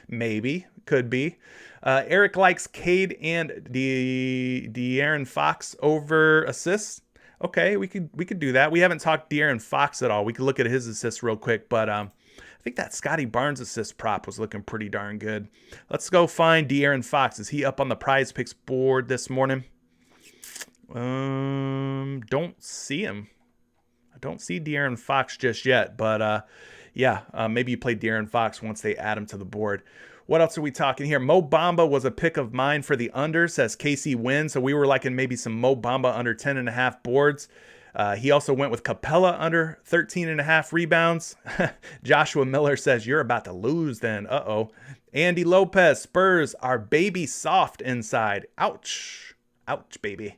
Maybe. Could be. Eric likes Cade and De'Aaron Fox over assists. Okay, we could do that. We haven't talked De'Aaron Fox at all. We could look at his assists real quick, but I think that Scotty Barnes assist prop was looking pretty darn good. Let's go find De'Aaron Fox. Is he up on the PrizePicks board this morning? Don't see him. I don't see De'Aaron Fox just yet, but maybe you play De'Aaron Fox once they add him to the board. What else are we talking here? Mo Bamba was a pick of mine for the under, says KC wins. So we were liking maybe some Mo Bamba under 10.5 boards. He also went with Capella under 13.5 rebounds. Joshua Miller says, you're about to lose then. Uh-oh. Andy Lopez, Spurs are baby soft inside. Ouch. Ouch, baby.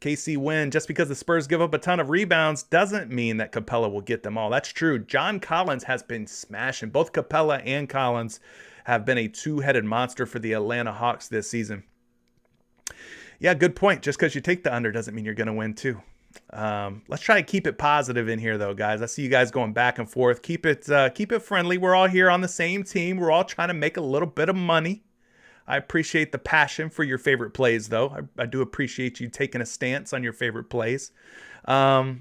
KC win. Just because the Spurs give up a ton of rebounds doesn't mean that Capella will get them all. That's true. John Collins has been smashing. Both Capella and Collins have been a two-headed monster for the Atlanta Hawks this season. Yeah, good point. Just because you take the under doesn't mean you're going to win too. Let's try to keep it positive in here, though, guys. I see you guys going back and forth. Keep it friendly. We're all here on the same team. We're all trying to make a little bit of money. I appreciate the passion for your favorite plays, though. I do appreciate you taking a stance on your favorite plays. Shot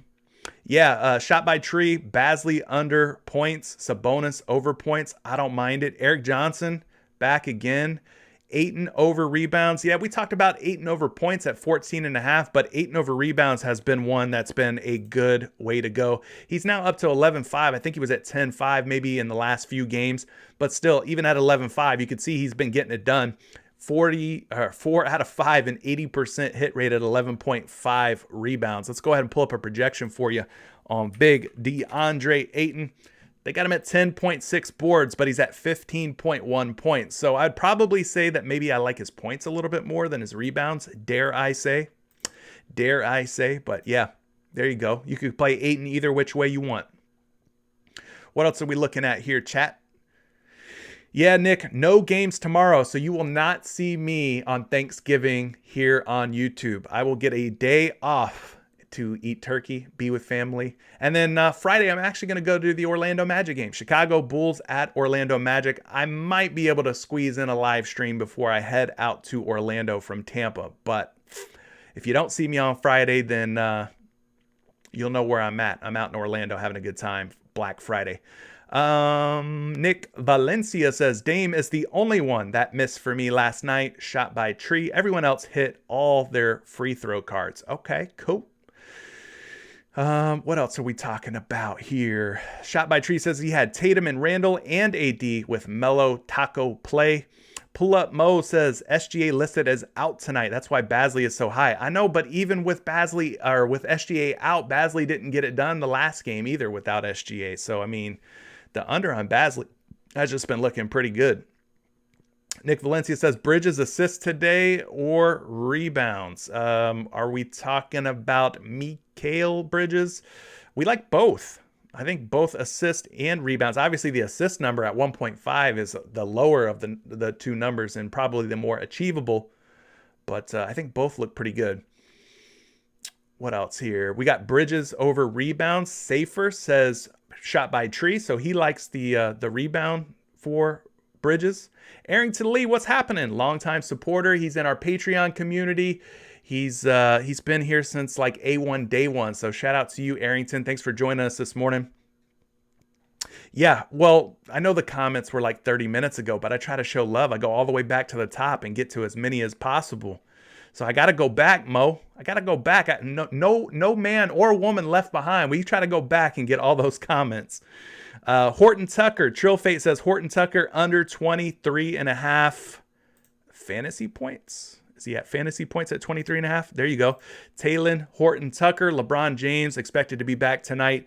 by Tree, Basley under points, Sabonis over points. I don't mind it. Eric Johnson back again. Ayton over rebounds. Yeah, we talked about Ayton over points at 14.5, but Ayton over rebounds has been one that's been a good way to go. He's now up to 11.5. I think he was at 10.5 maybe in the last few games, but still, even at 11.5, you can see he's been getting it done. 4 out of 5 and 80% hit rate at 11.5 rebounds. Let's go ahead and pull up a projection for you on big DeAndre Ayton. They got him at 10.6 boards, but he's at 15.1 points. So I'd probably say that maybe I like his points a little bit more than his rebounds. Dare I say. But yeah, there you go. You could play Ayton either which way you want. What else are we looking at here, chat? Yeah, Nick, no games tomorrow, so you will not see me on Thanksgiving here on YouTube. I will get a day off to eat turkey, be with family. And then Friday, I'm actually going to go to the Orlando Magic game. Chicago Bulls at Orlando Magic. I might be able to squeeze in a live stream before I head out to Orlando from Tampa. But if you don't see me on Friday, then you'll know where I'm at. I'm out in Orlando having a good time. Black Friday. Nick Valencia says, Dame is the only one that missed for me last night. Shot by Tree. Everyone else hit all their free throw cards. Okay, cool. What else are we talking about here? Shot by Tree says he had Tatum and Randall and AD with Melo Taco play. Pull Up Mo says SGA listed as out tonight. That's why Basley is so high. I know, but even with Basley or with SGA out, Basley didn't get it done the last game either without SGA. So, I mean, the under on Basley has just been looking pretty good. Nick Valencia says Bridges assists today or rebounds. Are we talking about Mikal Bridges? We like both. I think both assist and rebounds. Obviously, the assist number at 1.5 is the lower of the two numbers and probably the more achievable. But I think both look pretty good. What else here? We got Bridges over rebounds. Safer says shot by Tree, so he likes the rebound for Bridges. Arrington Lee, what's happening? Longtime supporter. He's in our Patreon community. He's been here since like A1 day one. So shout out to you, Arrington. Thanks for joining us this morning. Yeah, well, I know the comments were like 30 minutes ago, but I try to show love. I go all the way back to the top and get to as many as possible. So I got to go back, Mo. I got to go back. No man or woman left behind. We try to go back and get all those comments. Horton Tucker, Trill Fate says Horton Tucker under 23.5 fantasy points. Is he at fantasy points at 23.5? There you go. Taylor Horton Tucker, LeBron James expected to be back tonight.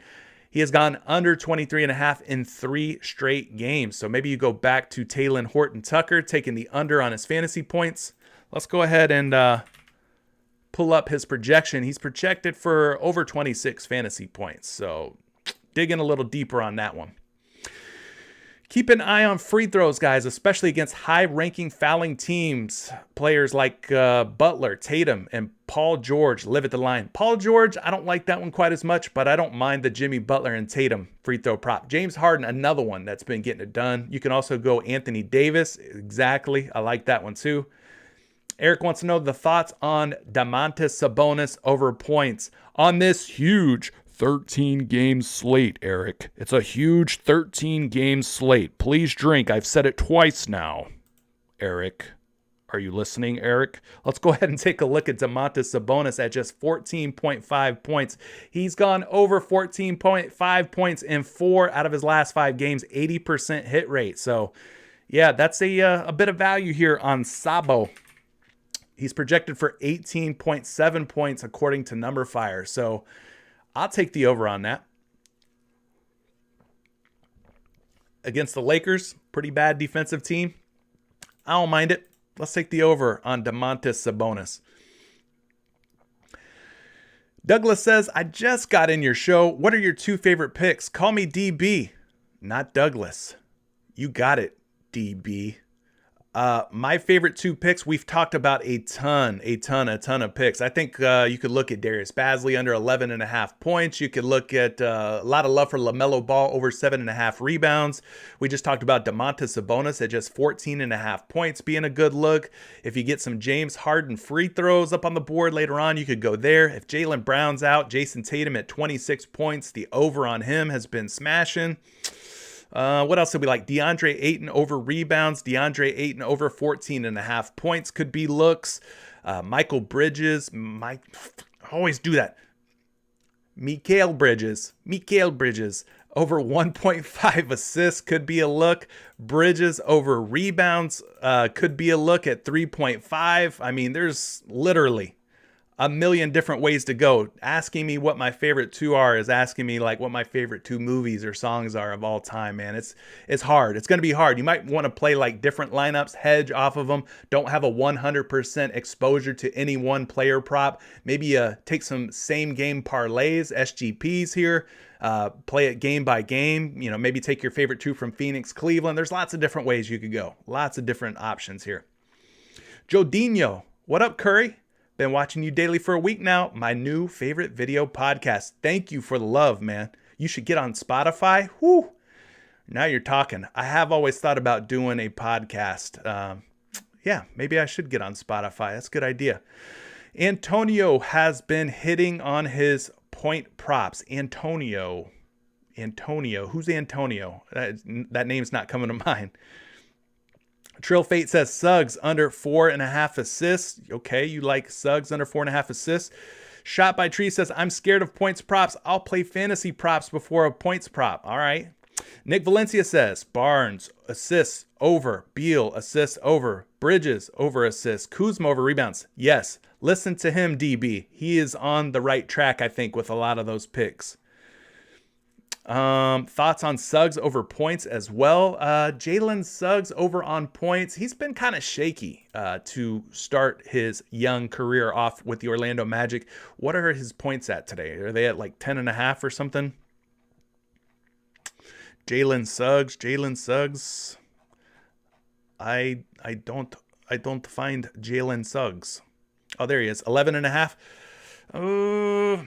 He has gone under 23.5 in 3 straight games. So maybe you go back to Taylor Horton Tucker, taking the under on his fantasy points. Let's go ahead and pull up his projection. He's projected for over 26 fantasy points. So dig in a little deeper on that one. Keep an eye on free throws, guys, especially against high-ranking fouling teams. Players like Butler, Tatum, and Paul George live at the line. Paul George, I don't like that one quite as much, but I don't mind the Jimmy Butler and Tatum free throw prop. James Harden, another one that's been getting it done. You can also go Anthony Davis. Exactly. I like that one too. Eric wants to know the thoughts on Domantas Sabonis over points on this huge 13-game slate, Eric. It's a huge 13-game slate. Please drink. I've said it twice now. Eric, are you listening, Eric? Let's go ahead and take a look at Domantas Sabonis at just 14.5 points. He's gone over 14.5 points in 4 out of his last 5 games, 80% hit rate. So, yeah, that's a bit of value here on Sabo. He's projected for 18.7 points according to NumberFire. So, I'll take the over on that. Against the Lakers, pretty bad defensive team. I don't mind it. Let's take the over on Domantas Sabonis. Douglas says, I just got in your show. What are your 2 favorite picks? Call me DB, not Douglas. You got it, DB. My favorite 2 picks, we've talked about a ton of picks. I think you could look at Darius Bazley under 11.5 points. You could look at a lot of love for LaMelo Ball over 7.5 rebounds. We just talked about Domantas Sabonis at just 14.5 points being a good look. If you get some James Harden free throws up on the board later on, you could go there. If Jaylen Brown's out, Jason Tatum at 26 points, the over on him has been smashing. What else did we like? DeAndre Ayton over rebounds. DeAndre Ayton over 14.5 points could be looks. Michael Bridges. I always do that. Mikal Bridges over 1.5 assists could be a look. Bridges over rebounds could be a look at 3.5. I mean, there's literally a million different ways to go. Asking me what my favorite 2 are is asking me like what my favorite 2 movies or songs are of all time, man. It's hard. It's going to be hard. You might want to play like different lineups, hedge off of them. Don't have a 100% exposure to any one player prop. Maybe take some same game parlays, SGPs here. Play it game by game. You know, maybe take your favorite 2 from Phoenix, Cleveland. There's lots of different ways you could go. Lots of different options here. Jodinho, what up, Curry? Been watching you daily for a week now. My new favorite video podcast. Thank you for the love, man. You should get on Spotify. Whoo! Now you're talking. I have always thought about doing a podcast. Yeah, maybe I should get on Spotify. That's a good idea. Antonio has been hitting on his point props. Antonio. Who's Antonio? That name's not coming to mind. Trill Fate says Suggs under 4.5 assists. Okay, you like Suggs under 4.5 assists. Shot by Tree says, I'm scared of points props. I'll play fantasy props before a points prop. All right. Nick Valencia says Barnes assists over. Beal assists over. Bridges over assists. Kuzma over rebounds. Yes, listen to him, DB. He is on the right track, I think, with a lot of those picks. Thoughts on Suggs over points as well. Jalen Suggs over on points. He's been kind of shaky to start his young career off with the Orlando Magic. What are his points at today? Are they at like 10.5 or something? Jalen Suggs. I don't find Jalen Suggs. Oh, there he is. 11.5.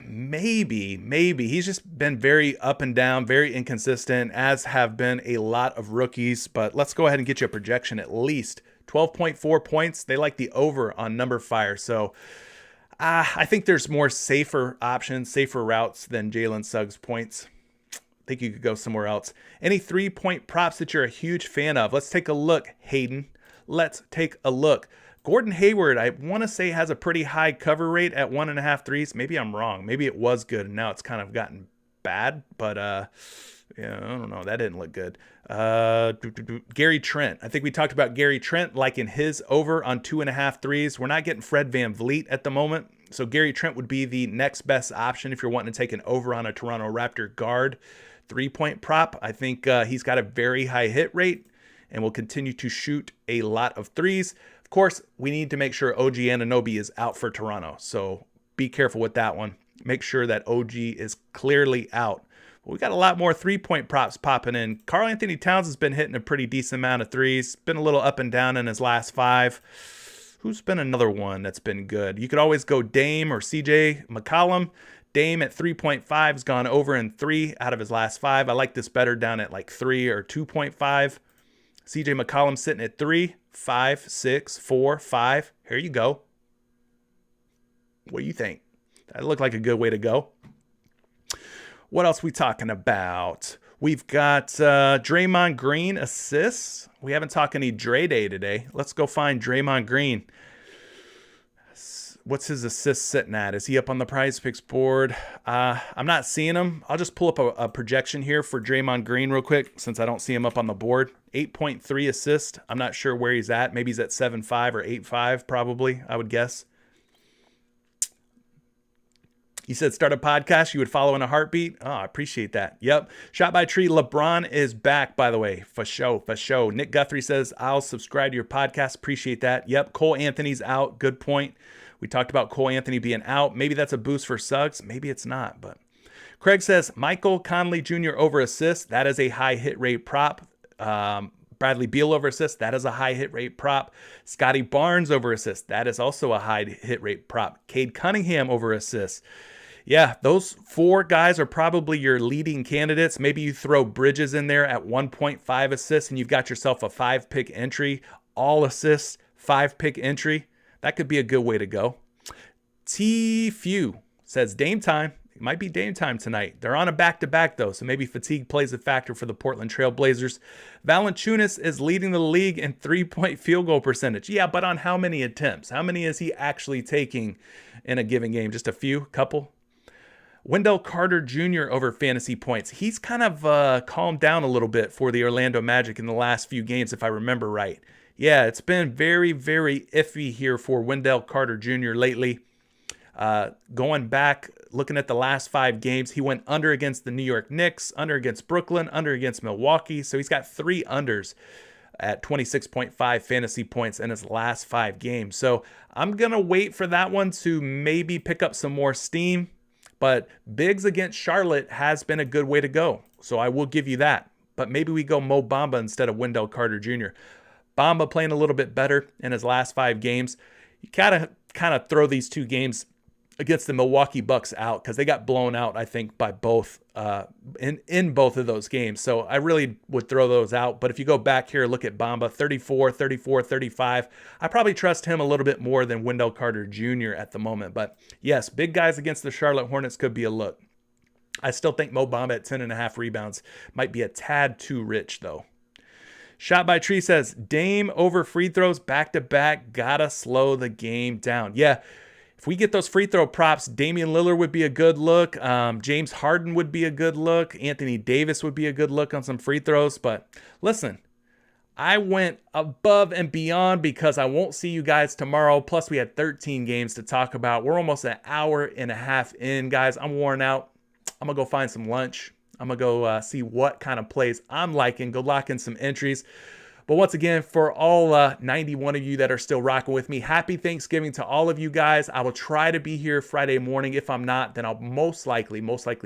Maybe. He's just been very up and down, very inconsistent, as have been a lot of rookies. But let's go ahead and get you a projection at least. 12.4 points. They like the over on number fire. So I think there's more safer options, safer routes than Jalen Suggs points. I think you could go somewhere else. Any 3-point props that you're a huge fan of? Let's take a look, Hayden. Let's take a look. Gordon Hayward, I want to say, has a pretty high cover rate at 1.5 threes. Maybe I'm wrong. Maybe it was good and now it's kind of gotten bad. But yeah, I don't know. That didn't look good. Gary Trent. I think we talked about Gary Trent liking his over on 2.5 threes. We're not getting Fred VanVleet at the moment. So Gary Trent would be the next best option if you're wanting to take an over on a Toronto Raptor guard 3-point prop. I think he's got a very high hit rate and will continue to shoot a lot of threes. Of course, we need to make sure OG Anunoby is out for Toronto. So be careful with that one. Make sure that OG is clearly out. We got a lot more 3-point props popping in. Karl Anthony Towns has been hitting a pretty decent amount of threes. Been a little up and down in his last 5. Who's been another one that's been good? You could always go Dame or CJ McCollum. Dame at 3.5 has gone over in 3 out of his last 5. I like this better down at like 3 or 2.5. CJ McCollum sitting at 3, 5, 6, 4, 5. Here you go. What do you think? That looked like a good way to go. What else we talking about? We've got Draymond Green assists. We haven't talked any Dre Day today. Let's go find Draymond Green. What's his assist sitting at? Is he up on the PrizePicks board? I'm not seeing him. I'll just pull up a projection here for Draymond Green real quick since I don't see him up on the board. 8.3 assist. I'm not sure where he's at. Maybe he's at 7.5 or 8.5 probably, I would guess. You said start a podcast you would follow in a heartbeat. Oh, I appreciate that. Yep. Shot by Tree. LeBron is back, by the way. For show. Nick Guthrie says, I'll subscribe to your podcast. Appreciate that. Yep. Cole Anthony's out. Good point. We talked about Cole Anthony being out. Maybe that's a boost for Suggs. Maybe it's not. But Craig says, Michael Conley Jr. over assist. That is a high hit rate prop. Bradley Beal over assist. That is a high hit rate prop. Scotty Barnes over assist. That is also a high hit rate prop. Cade Cunningham over assist. Yeah, those 4 guys are probably your leading candidates. Maybe you throw Bridges in there at 1.5 assists and you've got yourself a 5-pick entry. All assists, 5-pick entry. That could be a good way to go. T. Few says Dame time. It might be Dame time tonight. They're on a back-to-back, though, so maybe fatigue plays a factor for the Portland Trail Blazers. Valanciunas is leading the league in 3-point field goal percentage. Yeah, but on how many attempts? How many is he actually taking in a given game? Just a few? Couple? Wendell Carter Jr. over fantasy points. He's kind of calmed down a little bit for the Orlando Magic in the last few games, if I remember right. Yeah, it's been very, very iffy here for Wendell Carter Jr. lately. Going back, looking at the last 5 games, he went under against the New York Knicks, under against Brooklyn, under against Milwaukee. So he's got 3 unders at 26.5 fantasy points in his last 5 games. So I'm going to wait for that one to maybe pick up some more steam. But Biggs against Charlotte has been a good way to go. So I will give you that. But maybe we go Mo Bamba instead of Wendell Carter Jr. Bamba playing a little bit better in his last 5 games. You gotta kind of throw these 2 games against the Milwaukee Bucks out because they got blown out, I think, by both in both of those games. So I really would throw those out. But if you go back here, look at Bamba, 34, 34, 35. I probably trust him a little bit more than Wendell Carter Jr. at the moment. But yes, big guys against the Charlotte Hornets could be a look. I still think Mo Bamba at 10.5 rebounds might be a tad too rich, though. Shot by Tree says, Dame over free throws back-to-back. Gotta slow the game down. Yeah. If we get those free throw props, Damian Lillard would be a good look. James Harden would be a good look. Anthony Davis would be a good look on some free throws. But listen, I went above and beyond because I won't see you guys tomorrow. Plus, we had 13 games to talk about. We're almost an hour and a half in, guys. I'm worn out. I'm going to go find some lunch. I'm going to go see what kind of plays I'm liking. Go lock in some entries. But once again, for all 91 of you that are still rocking with me, happy Thanksgiving to all of you guys. I will try to be here Friday morning. If I'm not, then I'll most likely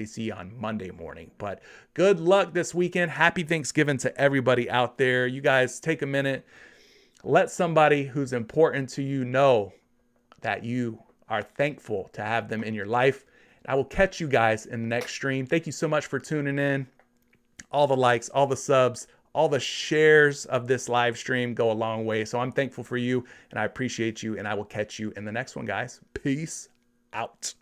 see you on Monday morning. But good luck this weekend. Happy Thanksgiving to everybody out there. You guys take a minute. Let somebody who's important to you know that you are thankful to have them in your life. I will catch you guys in the next stream. Thank you so much for tuning in. All the likes, all the subs, all the shares of this live stream go a long way. So I'm thankful for you and I appreciate you, and I will catch you in the next one, guys. Peace out.